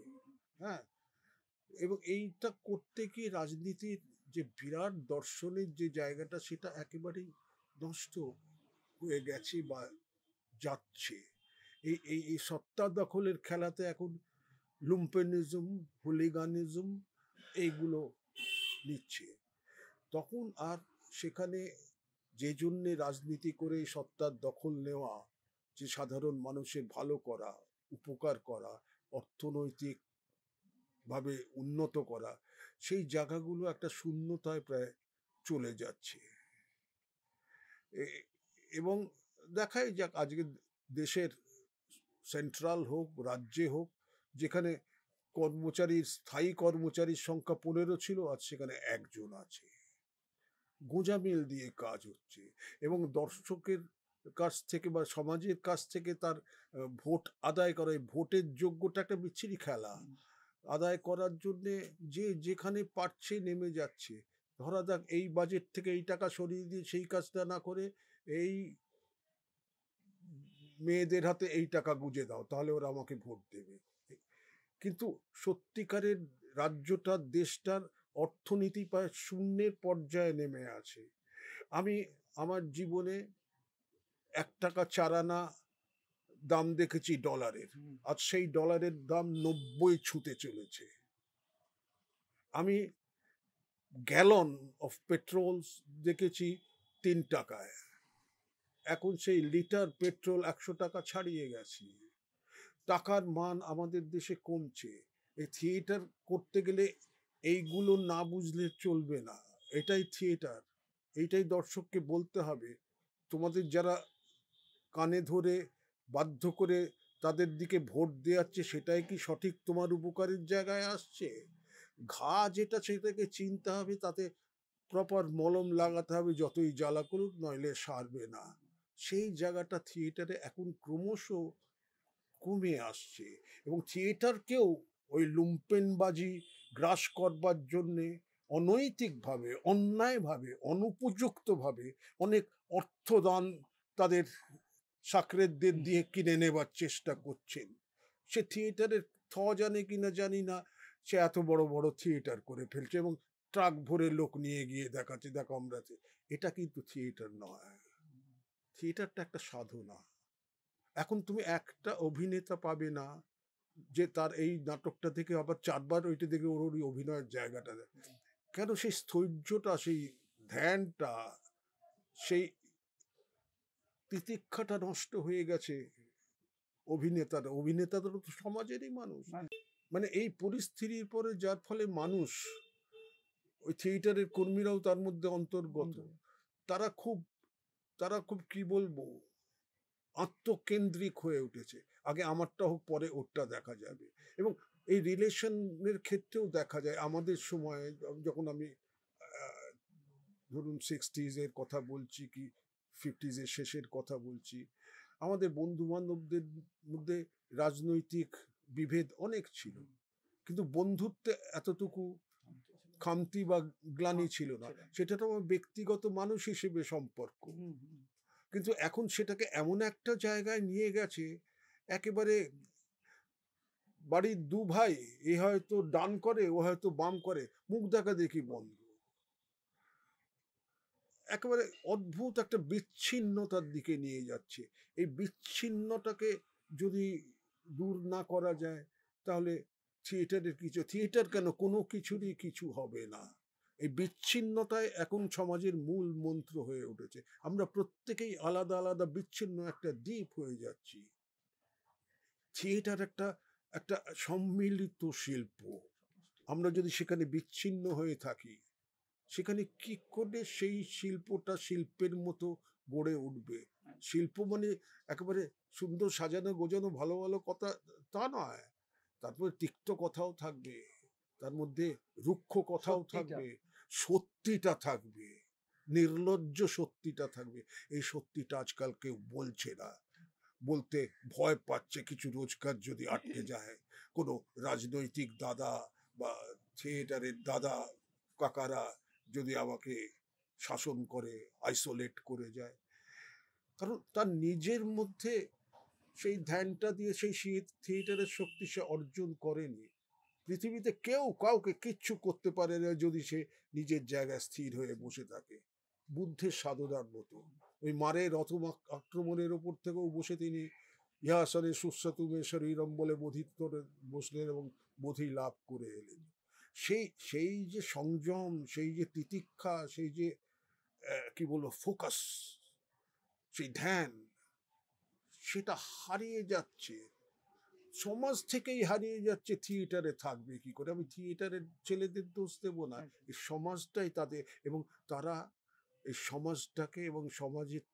হ্যাঁ, এবং এইটা করতে গিয়ে রাজনীতির যে বিরাট দর্শনের যে জায়গাটা সেটা একেবারেই নষ্ট হয়ে গেছে বা যাচ্ছে। এই এই এই সত্তা দখলের খেলাতে এখন লুম্পেনিজম, হুলিগানিজম এইগুলো নিচ্ছে। তখন আর সেখানে যে জন্যে রাজনীতি করে সত্তার দখল নেওয়া, যে সাধারণ মানুষের ভালো করা, উপকার করা, অর্থনৈতিক ভাবে উন্নত করা, সেই জায়গাগুলো একটা শূন্যতায় প্রায় চলে যাচ্ছে। এবং দেখাই যাক আজকে দেশের সেন্ট্রাল হোক, রাজ্যে হোক, যেখানে স্থায়ী কর্মচারীর সংখ্যা 15 ছিল, আজ সেখানে একজন আছে। গোঁজামিল দিয়ে কাজ হচ্ছে, এবং দর্শকের কাছ থেকে বা সমাজের কাছ থেকে তার ভোট আদায় করা, ভোটের যোগ্যটা একটা বিচ্ছিরি খেলা। আদায় করার জন্যে যে যেখানে পারছে নেমে যাচ্ছে। ধরা যাক এই বাজেট থেকে এই টাকা সরিয়ে দিয়ে সেই কাজটা না করে এই মেয়েদের হাতে এই টাকা গুঁজে দাও, তাহলে ওরা আমাকে ভোট দেবে। কিন্তু সত্যিকারের রাজ্যটার, দেশটার অর্থনীতি প্রায় শূন্যের পর্যায়ে নেমে আছে। আমি আমার জীবনে 1 টাকা 4 আনা দাম দেখেছি ডলারের, আজ সেই ডলারের দাম 90 ছুঁতে চলেছে। আমি গ্যালন অফ পেট্রোল দেখেছি 3 টাকায়, এখন সেই লিটার পেট্রোল 100 টাকা ছাড়িয়ে গেছে। টাকার মান আমাদের দেশে কমছে। এই থিয়েটার করতে গেলে এইগুলো না বুঝলে চলবে না। এটাই থিয়েটার, এইটাই দর্শককে বলতে হবে। তোমাদের যারা কানে ধরে বাধ্য করে তাদের দিকে ভোট দেওয়াচ্ছে, সেটাই কি সঠিক তোমার উপকারের জায়গায় আসছে? ঘা যেটা সেটাকে চিনতে হবে, তাতে প্রপার মলম লাগাতে হবে, যতই জ্বালা করুক, নইলে সারবে না। সেই জায়গাটা থিয়েটারে এখন ক্রমশ কমে আসছে, এবং থিয়েটারকেও ওই লুম্পেনবাজি গ্রাস করবার জন্যে অনৈতিকভাবে, অন্যায়ভাবে, অনুপযুক্তভাবে অনেক অর্থদান তাদের সাকরেদদের দিয়ে কিনে নেবার চেষ্টা করছেন। সে থিয়েটারের জানে কিনা জানি না, সে এত বড় বড় থিয়েটার করে ফেলছে এবং ট্রাক ভরে লোক নিয়ে গিয়ে দেখাচ্ছে, দেখো আমরা। এটা কিন্তু থিয়েটার নয়, থিয়েটারটা একটা সাধনা। এখন তুমি একটা অভিনেতা পাবে না যে তার এই নাটকটা থেকে আবার 4 বার ওইটা দেখে ওর ওই অভিনয়ের জায়গাটা কেন, সেই স্থৈর্যটা, সেই ধ্যানটা, সেই তিতিক্ষাটা নষ্ট হয়ে গেছে। অভিনেতারা তো সমাজেরই মানুষ। মানে এই পরিস্থিতির পরে, যার ফলে মানুষ, ওই থিয়েটারের কর্মীরাও তার মধ্যে অন্তর্গত, তারা খুব কি বলবো, আত্মকেন্দ্রিক হয়ে উঠেছে। আগে আমারটা হোক, পরে ওরটা দেখা যাবে। এবং এই রিলেশনের ক্ষেত্রেও দেখা যায় আমাদের সময়ে, যখন আমি ধরুন 60s এর কথা বলছি কি 50s এর শেষের কথা বলছি, আমাদের বন্ধু বান্ধবদের মধ্যে রাজনৈতিক বিভেদ অনেক ছিল, কিন্তু বন্ধুত্বে এতটুকু খামতি বা গ্লানি ছিল না। সেটা তো আমার ব্যক্তিগত মানুষ হিসেবে সম্পর্ক। কিন্তু এখন সেটাকে এমন একটা জায়গায় নিয়ে গেছে, একেবারে বাড়ির দু ভাই, এ হয়তো ডান করে, ও হয়তো বাম করে, মুখ দেখা দেখি বন্ধ। একেবারে অদ্ভুত একটা বিচ্ছিন্নতার দিকে নিয়ে যাচ্ছে। এই বিচ্ছিন্নতাকে যদি দূর না করা যায়, তাহলে থিয়েটার কেন, কোনো কিছুরই কিছু হবে না। এই বিচ্ছিন্নতায় এখন সমাজের মূল মন্ত্র হয়ে উঠেছে। আমরা প্রত্যেকেই আলাদা আলাদা বিচ্ছিন্ন একটা দ্বীপ হয়ে যাচ্ছি। থিয়েটার একটা সম্মিলিত শিল্প। আমরা যদি সেখানে বিচ্ছিন্ন হয়ে থাকি, সেখানে কি করে সেই শিল্পটা শিল্পের মতো গড়ে উঠবে? শিল্প মানে একেবারে সুন্দর সাজানো গোজানো ভালো ভালো কথা তা নয়, তারপরে তিক্ত কথাও থাকবে, তার মধ্যে রুক্ষ কথাও থাকবে, সত্যিটা থাকবে, নির্লজ্জ সত্যিটা থাকবে। এই সত্যিটা আজকাল কেউ বলছে না, বলতে ভয় পাচ্ছে। কিছু রোজগার যদি আটকে যায়, কোনো রাজনৈতিক দাদা বা থিয়েটারের দাদা কাকারা যদি আমাকে শাসন করে, আইসোলেট করে যায়, কারণ তার নিজের মধ্যে সেই ধ্যানটা দিয়ে সেই থিয়েটারের শক্তি সে অর্জন করেনি। পৃথিবীতে কেউ কাউকে কিচ্ছু করতে পারে না যদি সে নিজের জায়গায় স্থির হয়ে বসে থাকে। বুদ্ধের সাধনার মতো ওই মারের রথ আক্রমণের ওপর থেকেও বসে তিনি ইহাসনে সুস্বাতুমে শরীরম বলে বোধিত্বরে বসলেন এবং বোধি লাভ করে এলেন। সেই যে সংযম, সেই যে তিতিক্ষা, সেই যে কি বলবো ফোকাস, সেই ধ্যান, সেটা হারিয়ে যাচ্ছে, সমাজ থেকেই হারিয়ে যাচ্ছে। থিয়েটারে থাকবে কি করে? আমি থিয়েটারের ছেলেদের দোষ দেব না, এই সমাজটাই তাদের, এবং তারা এই সমাজটাকে এবং সমাজের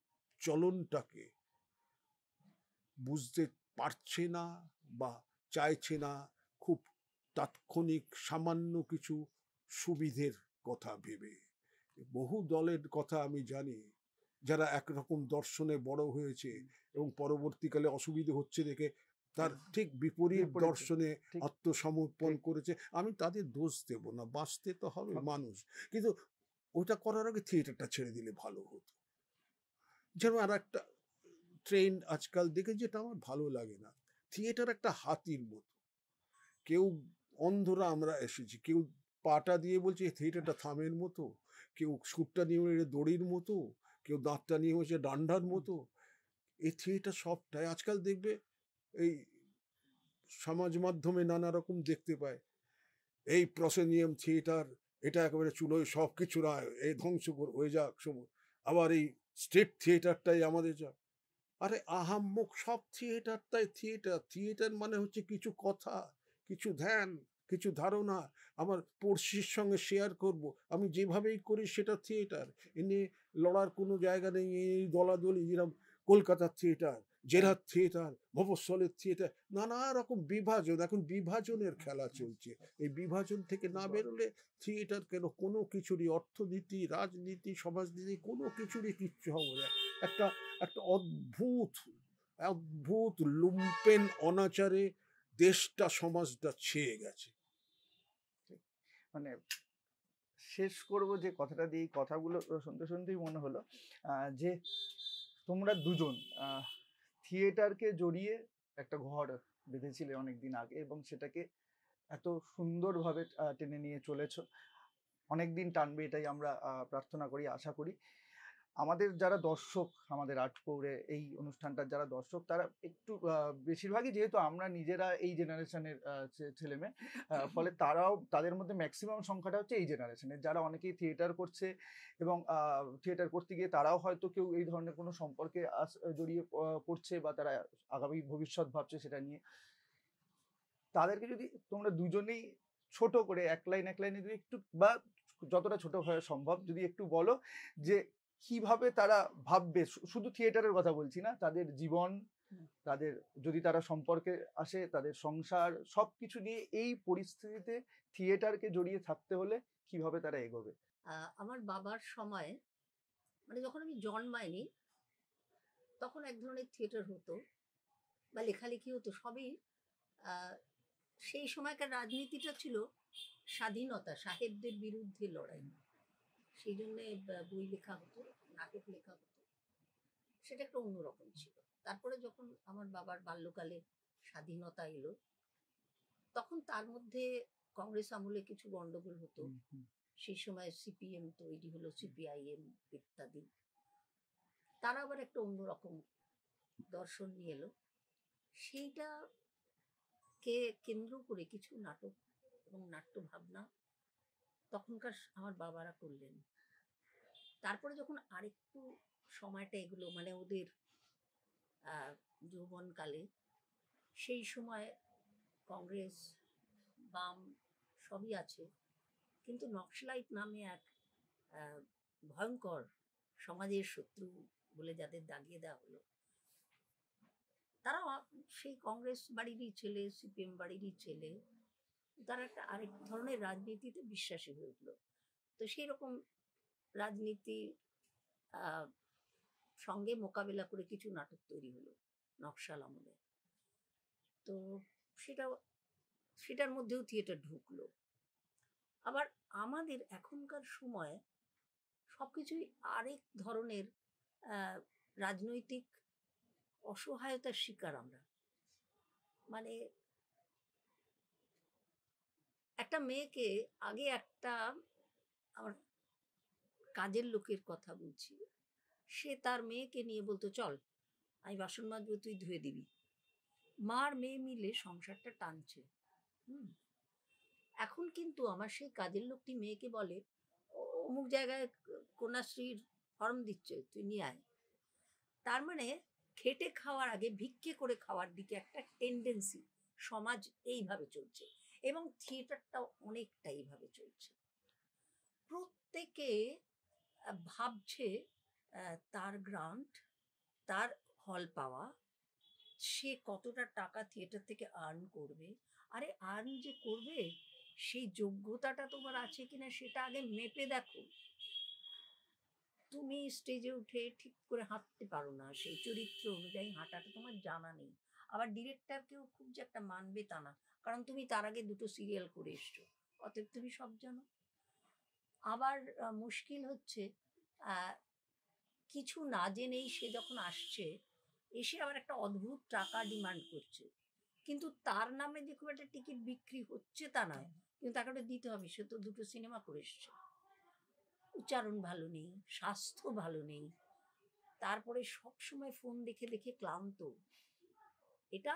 চলনটাকে বুঝতে পারছে না বা চাইছে না। খুব তাৎক্ষণিক সামান্য কিছু সুবিধের কথা ভেবে। বহু দলের কথা আমি জানি, যারা একরকম দর্শনে বড় হয়েছে এবং পরবর্তীকালে অসুবিধে হচ্ছে দেখে তার ঠিক বিপরীত দর্শনে আত্মসমর্পণ করেছে। আমি তাদের দোষ দেব না, বাঁচতে তো হবে মানুষ, কিন্তু ওটা করার আগে থিয়েটারটা ছেড়ে দিলে ভালো হতো। যেমন আর একটা ট্রেন্ড আজকাল দেখে, যেটা আমার ভালো লাগে না, থিয়েটার একটা হাতির মতো। কেউ অন্ধরা আমরা এসেছি, কেউ পাটা দিয়ে বলছে থিয়েটারটা থামের মতো, কেউ সুটটা নিয়ে দড়ির মতো, কেউ দাঁতটা নিয়ে হচ্ছে ডান্ডার মতো। এই থিয়েটার সবটাই আজকাল দেখবে, এই সমাজ মাধ্যমে নানা রকম দেখতে পায়, এই প্রসেনিয়াম থিয়েটার, এটা একেবারে চুলোয় সব কিছু নয়, এই ধ্বংস হয়ে যাক সময়। আবার এই স্ট্রিট থিয়েটারটাই আমাদের যা, আরে আহাম্মক সব থিয়েটার, তাই থিয়েটার। থিয়েটার মানে হচ্ছে কিছু কথা, কিছু ধ্যান, কিছু ধারণা আমার পড়শির সঙ্গে শেয়ার করব। আমি যেভাবেই করি সেটা থিয়েটার। এ নিয়ে লড়ার কোনো জায়গা নেই। এই দলাদলি যেরকম কলকাতার থিয়েটার, জেলার থিয়েটার, মফস্বলের থিয়েটার, নানা রকম বিভাজন। এখন বিভাজনের খেলা চলছে। এই বিভাজন থেকে না বেরোলে থিয়েটার কেন কোনো কিছুরই অর্থনীতি, রাজনীতি, সমাজনীতি কোনো কিছুরই কিচ্ছু হবে না। একটা একটা অদ্ভুত অদ্ভুত লুম্পেন অনাচারে দেশটা সমাজটা ছেয়ে গেছে। মানে শেষ করব যে কথাটা দিয়ে, এই কথাগুলো শুনতে শুনতেই মনে হলো যে তোমরা দুজন থিয়েটারকে জড়িয়ে একটা ঘর বেঁধেছিলে অনেকদিন আগে, এবং সেটাকে এত সুন্দরভাবে টেনে নিয়ে চলেছো। অনেকদিন টানবে এটাই আমরা প্রার্থনা করি, আশা করি। আমাদের যারা দর্শক, আমাদের আর্ট পৌরে এই অনুষ্ঠানটার যারা দর্শক, তারা একটু বেশিরভাগই, যেহেতু আমরা নিজেরা এই জেনারেশনের ছেলেমেয়ে, ফলে তারাও, তাদের মধ্যে ম্যাক্সিমাম সংখ্যাটা হচ্ছে এই জেনারেশনের, যারা অনেকেই থিয়েটার করছে, এবং থিয়েটার করতে গিয়ে তারাও হয়তো কেউ এই ধরনের কোনো সম্পর্কে জড়িয়ে পড়ছে, বা তারা আগামী ভবিষ্যৎ ভাবছে সেটা নিয়ে। তাদেরকে যদি তোমরা দুজনেই ছোট করে এক লাইনে যদি একটু, বা যতটা ছোট হওয়া সম্ভব যদি একটু বলো, যে কিভাবে তারা ভাববে, শুধু থিয়েটারের কথা বলছি না, তাদের জীবন, তাদের যদি তারা সম্পর্কে আসে, তাদের সংসার, সবকিছু নিয়ে এই পরিস্থিতিতে থিয়েটারকে জড়িয়ে থাকতে হলে কিভাবে তারা এগোবে। আমার বাবার সময়, মানে যখন আমি জন্মাইনি, তখন এক ধরনের থিয়েটার হতো বা লেখালেখি হতো, সবই সেই সময়কার রাজনীতিটা ছিল স্বাধীনতা, সাহেবদের বিরুদ্ধে লড়াই। সেই জন্যে বই লেখা হতো, নাটক লেখা হতো, সেটা একটা অন্যরকম ছিল। তারপরে যখন আমার বাবার বাল্যকালে স্বাধীনতা এলো, তখন তার মধ্যে কংগ্রেস আমলে কিছু গন্ডগোল হতো। সেই সময় সিপিএম তৈরি হলো, সিপিআইএম ইত্যাদি। তারা আবার একটা অন্যরকম দর্শন নিয়ে এলো। সেইটাকে কেন্দ্র করে কিছু নাটক এবং নাট্য ভাবনা তখনকার আমার বাবারা করলেন। তারপরে যখন আরেকটু সময়টা এগুলো, মানে ওদের যৌবনকালে, সেই সময় কংগ্রেস, বাম সবই আছে, কিন্তু নক্সালাইট নামে এক ভয়ঙ্কর সমাজের শত্রু বলে যাদের দাগিয়ে দেওয়া হলো, তারা সেই কংগ্রেস বাড়িরই ছেলে, সিপিএম বাড়িরই ছেলে, তারা একটা আরেক ধরনের রাজনীতিতে বিশ্বাসী হয়ে উঠলো। তো সেই রকম রাজনীতি সঙ্গে মোকাবেলা করে কিছু নাটক তৈরি হলো নকশাল আমলে। তো সেটার মধ্যেও থিয়েটার ঢুকলো। আবার আমাদের এখনকার সময় সবকিছুই আরেক ধরনের রাজনৈতিক অসহায়তার শিকার আমরা। মানে একটা মেয়েকে, আগে একটা, আমার কাজের লোকের কথা বলছি, সে তার মেয়েকে নিয়ে বলতো, চল আমি বাসন মাজবো, তুই ধুয়ে দিবি। মার মেয়ে মিলে সংসারটা টানছে। এখন কিন্তু আমার সেই কাজের লোকটি মেয়েকে বলে, অমুক জায়গায় কন্যাশ্রীর ফর্ম দিচ্ছে, তুই নিয়ে আয়। তার মানে খেটে খাওয়ার আগে ভিক্ষে করে খাওয়ার দিকে একটা টেন্ডেন্সি সমাজ এইভাবে চলছে, এবং থিয়েটারটাও অনেকটা এইভাবে চলছে। প্রত্যেকে ভাবছে তার গ্রান্ট, তার হল পাওয়া, সে কতটা টাকা থিয়েটার থেকে আর্ন করবে। আরে আর্ন যে করবে, সেই যোগ্যতাটা তোমার আছে কিনা সেটা আগে মেপে দেখো। তুমি স্টেজে উঠে ঠিক করে হাঁটতে পারো না, সেই চরিত্র অনুযায়ী হাঁটাটা তোমার জানা নেই। আবার ডিরেক্টরকেও খুব যে একটা মানবে তা না, কারণ তুমি তার আগে দুটো সিরিয়াল করে এসছো, অতএব তুমি সব জানো। আবার মুশকিল হচ্ছে, কিছু না জেনেই সে যখন আসছে, এসে আবার একটা অদ্ভুত টাকা ডিমান্ড করছে, কিন্তু তার নামে যে খুব একটা টিকিট বিক্রি হচ্ছে তা নয়, কিন্তু তাকে ওটা দিতে হবে, সে তো দুটো সিনেমা করে এসছে। উচ্চারণ ভালো নেই, স্বাস্থ্য ভালো নেই, তারপরে সবসময় ফোন দেখে দেখে ক্লান্ত। এটা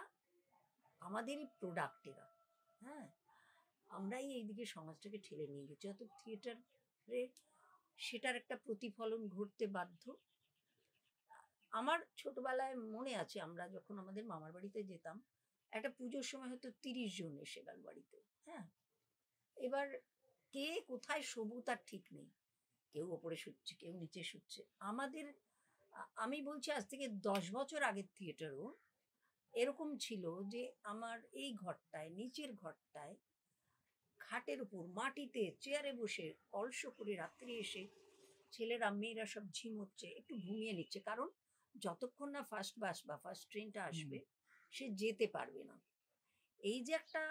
আমাদেরই প্রোডাক্ট এরা। হ্যাঁ, আমরাই এইদিকে সমাজটাকে ঠেলে নিয়ে গেছি। অত থিয়েটারে সেটার একটা প্রতিফলন ঘটতে বাধ্য। আমার ছোটবেলায় মনে আছে আমরা যখন আমাদের মামার বাড়িতে যেতাম, একটা পুজোর সময় হয়তো ৩০ জন এসে গেল বাড়িতে। হ্যাঁ? এবার কে কোথায় শোবো তার ঠিক নেই। কেউ ওপরে শুচ্ছে, কেউ নিচে শুচ্ছে। আমাদের আমি বলছি আজ থেকে ১০ বছর আগের থিয়েটারও এরকম ছিল যে আমার এই ঘরটায়, নিচের ঘরটায় খাটের উপর মাটিতে চেয়ারে বসে অলস করে রাত্রে এসে ছেলেরা মেয়েরা সব ঝিমোচ্ছে, একটু ঘুমিয়ে নিচ্ছে। কারণ যতক্ষণ না ফার্স্ট বাস বা ফার্স্ট ট্রেনটা আসবে সে যেতে পারবে না। এই যে একটা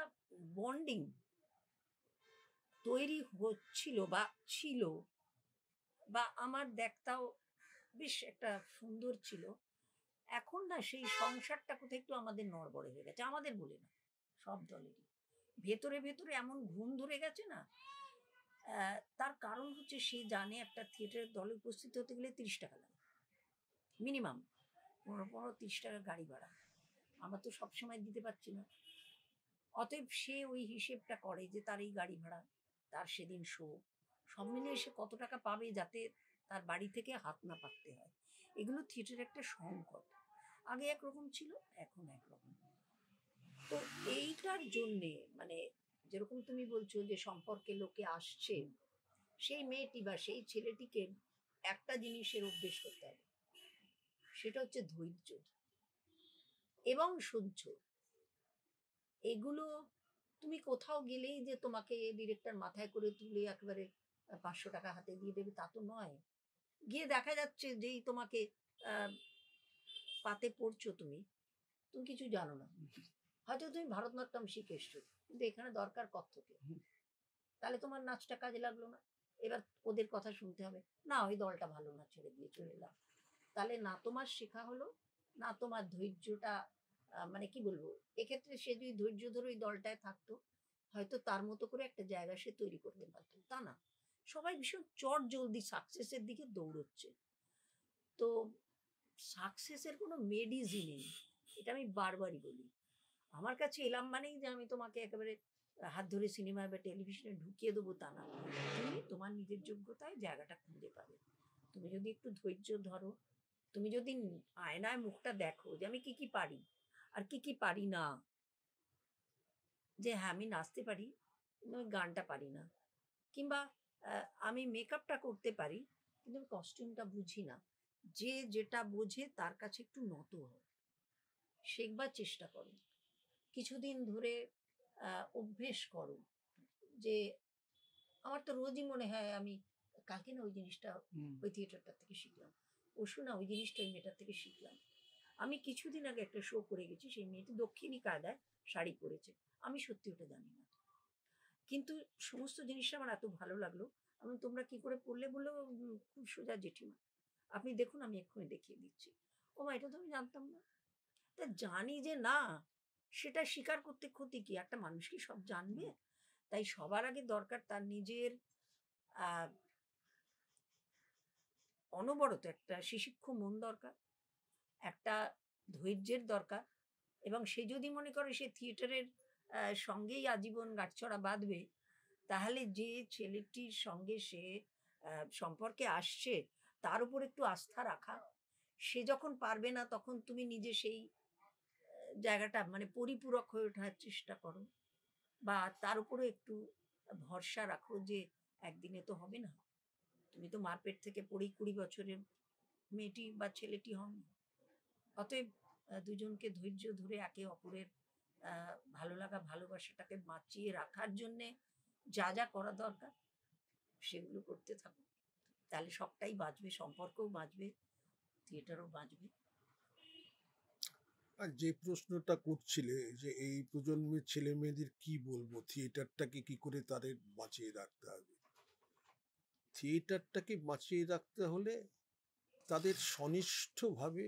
বন্ডিং তৈরি হচ্ছিল বা ছিল, বা আমার দেখতাও বেশ একটা সুন্দর ছিল। এখন না সেই সংসারটা কোথায় একটু আমাদের নড়বড়ে হয়ে গেছে। আমাদের বলে না, সব দলেরই। ভেতরে, ভেতরে এমন ঘুম ধরে গেছে না, তার কারণ হচ্ছে সে জানে একটা থিয়েটারের দলে উপস্থিত হতে গেলে ৩০ টাকা লাগে। মিনিমাম ১৫-৩০ টাকা গাড়ি ভাড়া। আমরা তো সবসময় দিতে পারছি না। অতএব সে ওই হিসেবটা করে যে তার এই গাড়ি ভাড়া, তার সেদিন শো, সব মিলিয়ে সে কত টাকা পাবে যাতে তার বাড়ি থেকে হাত না পাততে হয়। এগুলো থিয়েটারের একটা সংকট। আগে একরকম ছিল, এখন একরকম। তো এইটার জন্যে মানে যেরকম তুমি বলছো যে সম্পর্কে লোকে আসছে, সেই মেয়েটি বা সেই ছেলেটিকে একটা জিনিসের অভ্যেস করতে হবে, সেটা হচ্ছে ধৈর্য এবং সহ্য। এগুলো তুমি কোথাও গেলেই যে তোমাকে ডিরেক্টর মাথায় করে তুলে একেবারে ৫০০ টাকা হাতে দিয়ে দেবে তা তো নয়। গিয়ে দেখা যাচ্ছে যেই তোমাকে আহ, পাতে পড়ছো তুমি, তুমি কিছু জানো না। হয়তো তুমি ভারতনাট্যম শিখে এসছো, কিন্তু এখানে দরকার কত্থকে। তাহলে তোমার নাচটা কাজে লাগলো না। এবার ওদের কথা শুনতে হবে, না ওই দলটা ভালো না, ছেড়ে দিয়ে চলে এলাম। তাহলে না তোমার শেখা হলো, না তোমার ধৈর্যটা মানে কি বলবো, এক্ষেত্রে সে যদি ধৈর্য ধরে ওই দলটায় থাকতো, হয়তো তার মতো করে একটা জায়গা সে তৈরি করতে পারতো। তা না, সবাই ভীষণ চট জলদি সাকসেসের দিকে দৌড়চ্ছে। তো সাকসেসের কোনো মেডিসিন নেই, এটা আমি বারবারই বলি। আমার কাছে এলাম মানেই যে আমি তোমাকে একেবারে হাত ধরে সিনেমায় বা টেলিভিশনে ঢুকিয়ে দেবো তা না। তুমি তোমার নিজের যোগ্যতায় জায়গাটা খুঁজে পাবে। তুমি যদি একটু ধৈর্য ধরো, তুমি যদি আয়নায় মুখটা দেখো যে আমি কি কি পারি আর কি কি পারি না, যে হ্যাঁ আমি নাচতে পারি কিন্তু আমি গানটা পারি না, কিংবা আমি মেকআপটা করতে পারি কিন্তু আমি কস্টিউমটা বুঝি না, যে যেটা বোঝে তার কাছে একটু নত হও, শেখবার চেষ্টা করো, কিছুদিন ধরে অভ্যেস করো। যে আমার তো রোজই মনে হয় আমি কালকে না ওই জিনিসটা ওই থিয়েটারটার থেকে শিখলাম, পরশু না ওই জিনিসটা ওই মেয়েটার থেকে শিখলাম। আমি কিছুদিন আগে একটা শো করে গেছি, সেই মেয়েটি দক্ষিণী কায়দায় শাড়ি পরেছে, আমি সত্যি ওটা জানি না, কিন্তু সমস্ত জিনিসটা আমার এত ভালো লাগলো। আমি তোমরা কি করে পড়লে বললো, খুব সোজা জেঠিমা, আপনি দেখুন আমি এক্ষুনি দেখিয়ে দিচ্ছি। ও মা, এটা তো আমি জানতাম না। তা জানি যে না, সেটা স্বীকার করতে ক্ষতি কি, একটা মানুষ কি সব জানবে? তাই সবার আগে দরকার তার নিজের আহ, অনবরত একটা শিশিক্ষ মন দরকার, একটা ধৈর্যের দরকার। এবং সে যদি মনে করে সে থিয়েটারের সঙ্গেই আজীবন গাঁটছড়া বাঁধবে, তাহলে যে ছেলেটির সঙ্গে সে সম্পর্কে আসছে তার উপর একটু আস্থা রাখা। সে যখন পারবে না তখন তুমি নিজে সেই জায়গাটা মানে পরিপূরক হয়ে ওঠার চেষ্টা করো, বা তার উপরে একটু ভরসা রাখো যে একদিনে তো হবে না। তুমি তো মার পেট থেকে পড়েই ২০ বছরের মেয়েটি বা ছেলেটি হন। অতএব দুজনকে ধৈর্য ধরে একে অপরের ভালো লাগা ভালোবাসাটাকে বাঁচিয়ে রাখার জন্যে যা যা করা দরকার সেগুলো করতে থাকো, তাহলে সবটাই বাঁচবে, সম্পর্কও বাঁচবে, থিয়েটারও বাঁচবে। আর যে প্রশ্নটা করছিলে যে এই প্রজন্মের ছেলে মেয়েদের কি বলবো, থিয়েটারটাকে কি করে তাদের বাঁচিয়ে রাখতে হবে। থিয়েটারটাকে বাঁচিয়ে রাখতে হলে তাদের সনিষ্ঠভাবে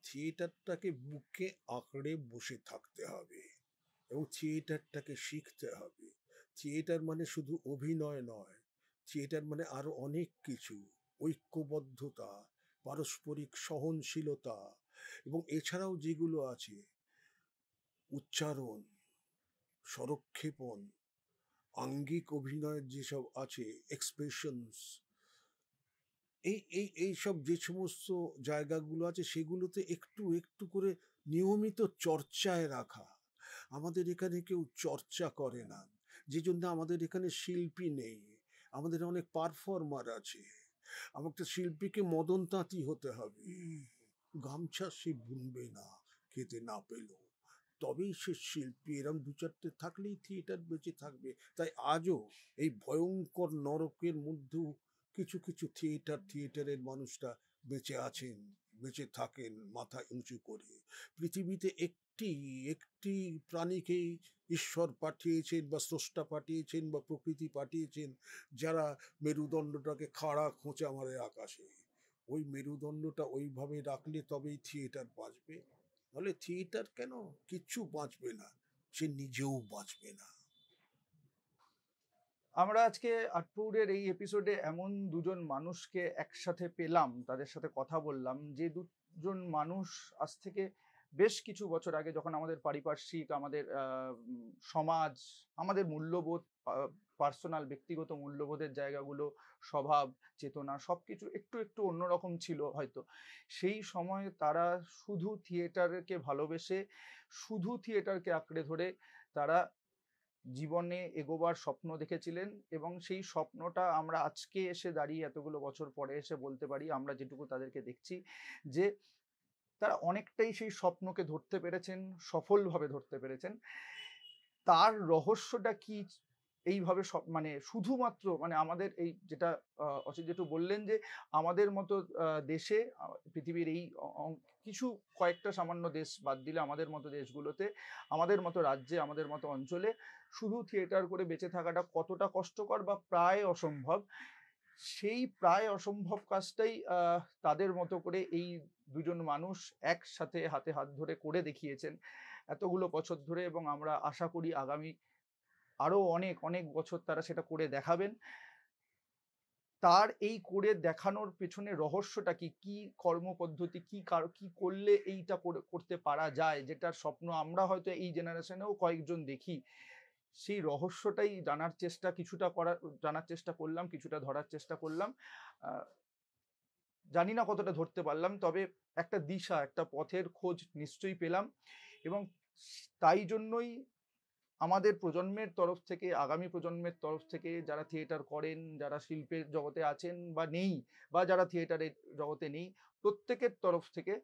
থিয়েটারটাকে বুকে আঁকড়ে বসে থাকতে হবে এবং থিয়েটারটাকে শিখতে হবে। থিয়েটার মানে শুধু অভিনয় নয়, থিয়েটার মানে আরো অনেক কিছু, ঐক্যবদ্ধতা, পারস্পরিক সহনশীলতা, এবং এছাড়াও যেগুলো আছে উচ্চারণ, স্বরক্ষেপণ, আঙ্গিক অভিনয়ের যেসব আছে এক্সপ্রেশনস, এইসব যে সমস্ত জায়গাগুলো আছে সেগুলোতে একটু একটু করে নিয়মিত চর্চায় রাখা। আমাদের এখানে কেউ চর্চা করে না, যে জন্য আমাদের এখানে শিল্পী নেই। আমাদের অনেক পারফর্মার আছে। আমাকে শিল্পীকে মদন তাঁতি হতে হবে, গামছা সে বুনবে না খেতে না পেল, তবেই সে শিল্পী। এরম দু চারটে থাকলেই থিয়েটার বেঁচে থাকবে। তাই আজও এই ভয়ঙ্কর নরকের মধ্যেও কিছু কিছু থিয়েটারের মানুষরা বেঁচে আছেন, বেঁচে থাকেন মাথা উঁচু করে। পৃথিবীতে একটি একটি প্রাণীকেই ঈশ্বর পাঠিয়েছেন বা স্রষ্টা পাঠিয়েছেন বা প্রকৃতি পাঠিয়েছেন যারা মেরুদণ্ডটাকে খাড়া খোঁচা মারে আকাশে। ওই মেরুদণ্ডটা ওইভাবে রাখলে তবেই থিয়েটার বাঁচবে। তাহলে থিয়েটার কেন, কিচ্ছু বাঁচবে না, সে নিজেও বাঁচবে না। আমরা আজকে আটপৌরের এই এপিসোডে এমন দুজন মানুষকে একসাথে পেলাম, তাদের সাথে কথা বললাম, যে দুজন মানুষ আজ থেকে বেশ কিছু বছর আগে যখন আমাদের পারিপার্শ্বিক, আমাদের সমাজ, আমাদের মূল্যবোধ, পার্সোনাল ব্যক্তিগত মূল্যবোধের জায়গাগুলো, স্বভাব চেতনা সবকিছু একটু একটু অন্যরকম ছিল হয়তো, সেই সময় তারা শুধু থিয়েটারকে ভালোবেসে, শুধু থিয়েটারকে আঁকড়ে ধরে তারা জীবনে এগোবার স্বপ্ন দেখেছিলেন। এবং সেই স্বপ্নটা আমরা আজকে এসে দাঁড়িয়ে এতগুলো বছর পরে এসে বলতে পারি, আমরা যেটুকু তাদেরকে দেখছি, যে তারা অনেকটাই সেই স্বপ্নকে ধরতে পেরেছেন, সফলভাবে ধরতে পেরেছেন। তার রহস্যটা কি, এইভাবে সব মানে শুধুমাত্র মানে আমাদের এই যেটা অসিত জেঠু বললেন, যে আমাদের মতো দেশে, পৃথিবীর এই কিছু কয়েকটা সামান্য দেশ বাদ দিলে আমাদের মতো দেশগুলোতে, আমাদের মতো রাজ্যে, আমাদের মতো অঞ্চলে শুধু থিয়েটার করে বেঁচে থাকাটা কতটা কষ্টকর বা প্রায় অসম্ভব। সেই প্রায় অসম্ভব কাজটাই তাদের মতো করে এই দুজন মানুষ একসাথে হাতে হাত ধরে করে দেখিয়েছেন এতগুলো বছর ধরে। এবং আমরা আশা করি আগামী আরো অনেক অনেক বছর তারা সেটা করে দেখাবেন। তার এই করে দেখানোর পেছনে রহস্যটা কি, কি কর্মপদ্ধতি, কি কি করলে এইটা করতে পারা যায়, যেটার স্বপ্ন আমরা হয়তো এই জেনারেশনেও কয়েকজন দেখি, সেই রহস্যটাই জানার চেষ্টা করলাম, কিছুটা ধরার চেষ্টা করলাম। জানি না কতটা ধরতে পারলাম, তবে একটা দিশা, একটা পথের খোঁজ নিশ্চয়ই পেলাম। এবং তাই জন্যই আমাদের প্রজন্মের তরফ থেকে, আগামী প্রজন্মের তরফ থেকে, যারা থিয়েটার করেন, যারা শিল্পের জগতে আছেন বা নেই, বা যারা থিয়েটারের জগতে নেই, প্রত্যেকের তরফ থেকে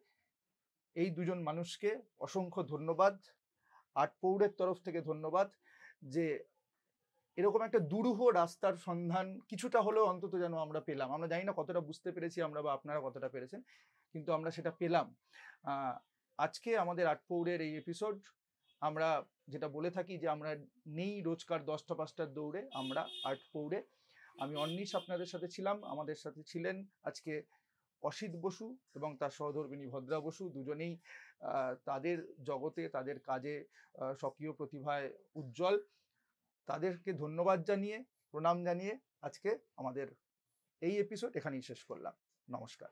এই দুজন মানুষকে অসংখ্য ধন্যবাদ। আটপৌরের তরফ থেকে ধন্যবাদ, যে এরকম একটা দুরূহ রাস্তার সন্ধান কিছুটা হলেও অন্তত যেন আমরা পেলাম। আমরা জানি না কতটা বুঝতে পেরেছি আমরা, বা আপনারা কতটা পেরেছেন, কিন্তু আমরা সেটা পেলাম। আজকে আমাদের আটপৌরের এই এপিসোড, আমরা যেটা বলে থাকি যে আমরা নেই রোজকার 10টা 5টার দৌড়ে, আমরা আটপৌরে। আমি অন্নিশ আপনাদের সাথে ছিলাম। আমাদের সাথে ছিলেন আজকে অসিত বসু এবং তার সহধর্মিণী ভদ্রা বসু, দুজনেই তাদের জগতে, তাদের কাজে সক্রিয় প্রতিভায় উজ্জ্বল। তাদেরকে ধন্যবাদ জানিয়ে, প্রণাম জানিয়ে আজকে আমাদের এই এপিসোড এখানেই শেষ করলাম। নমস্কার।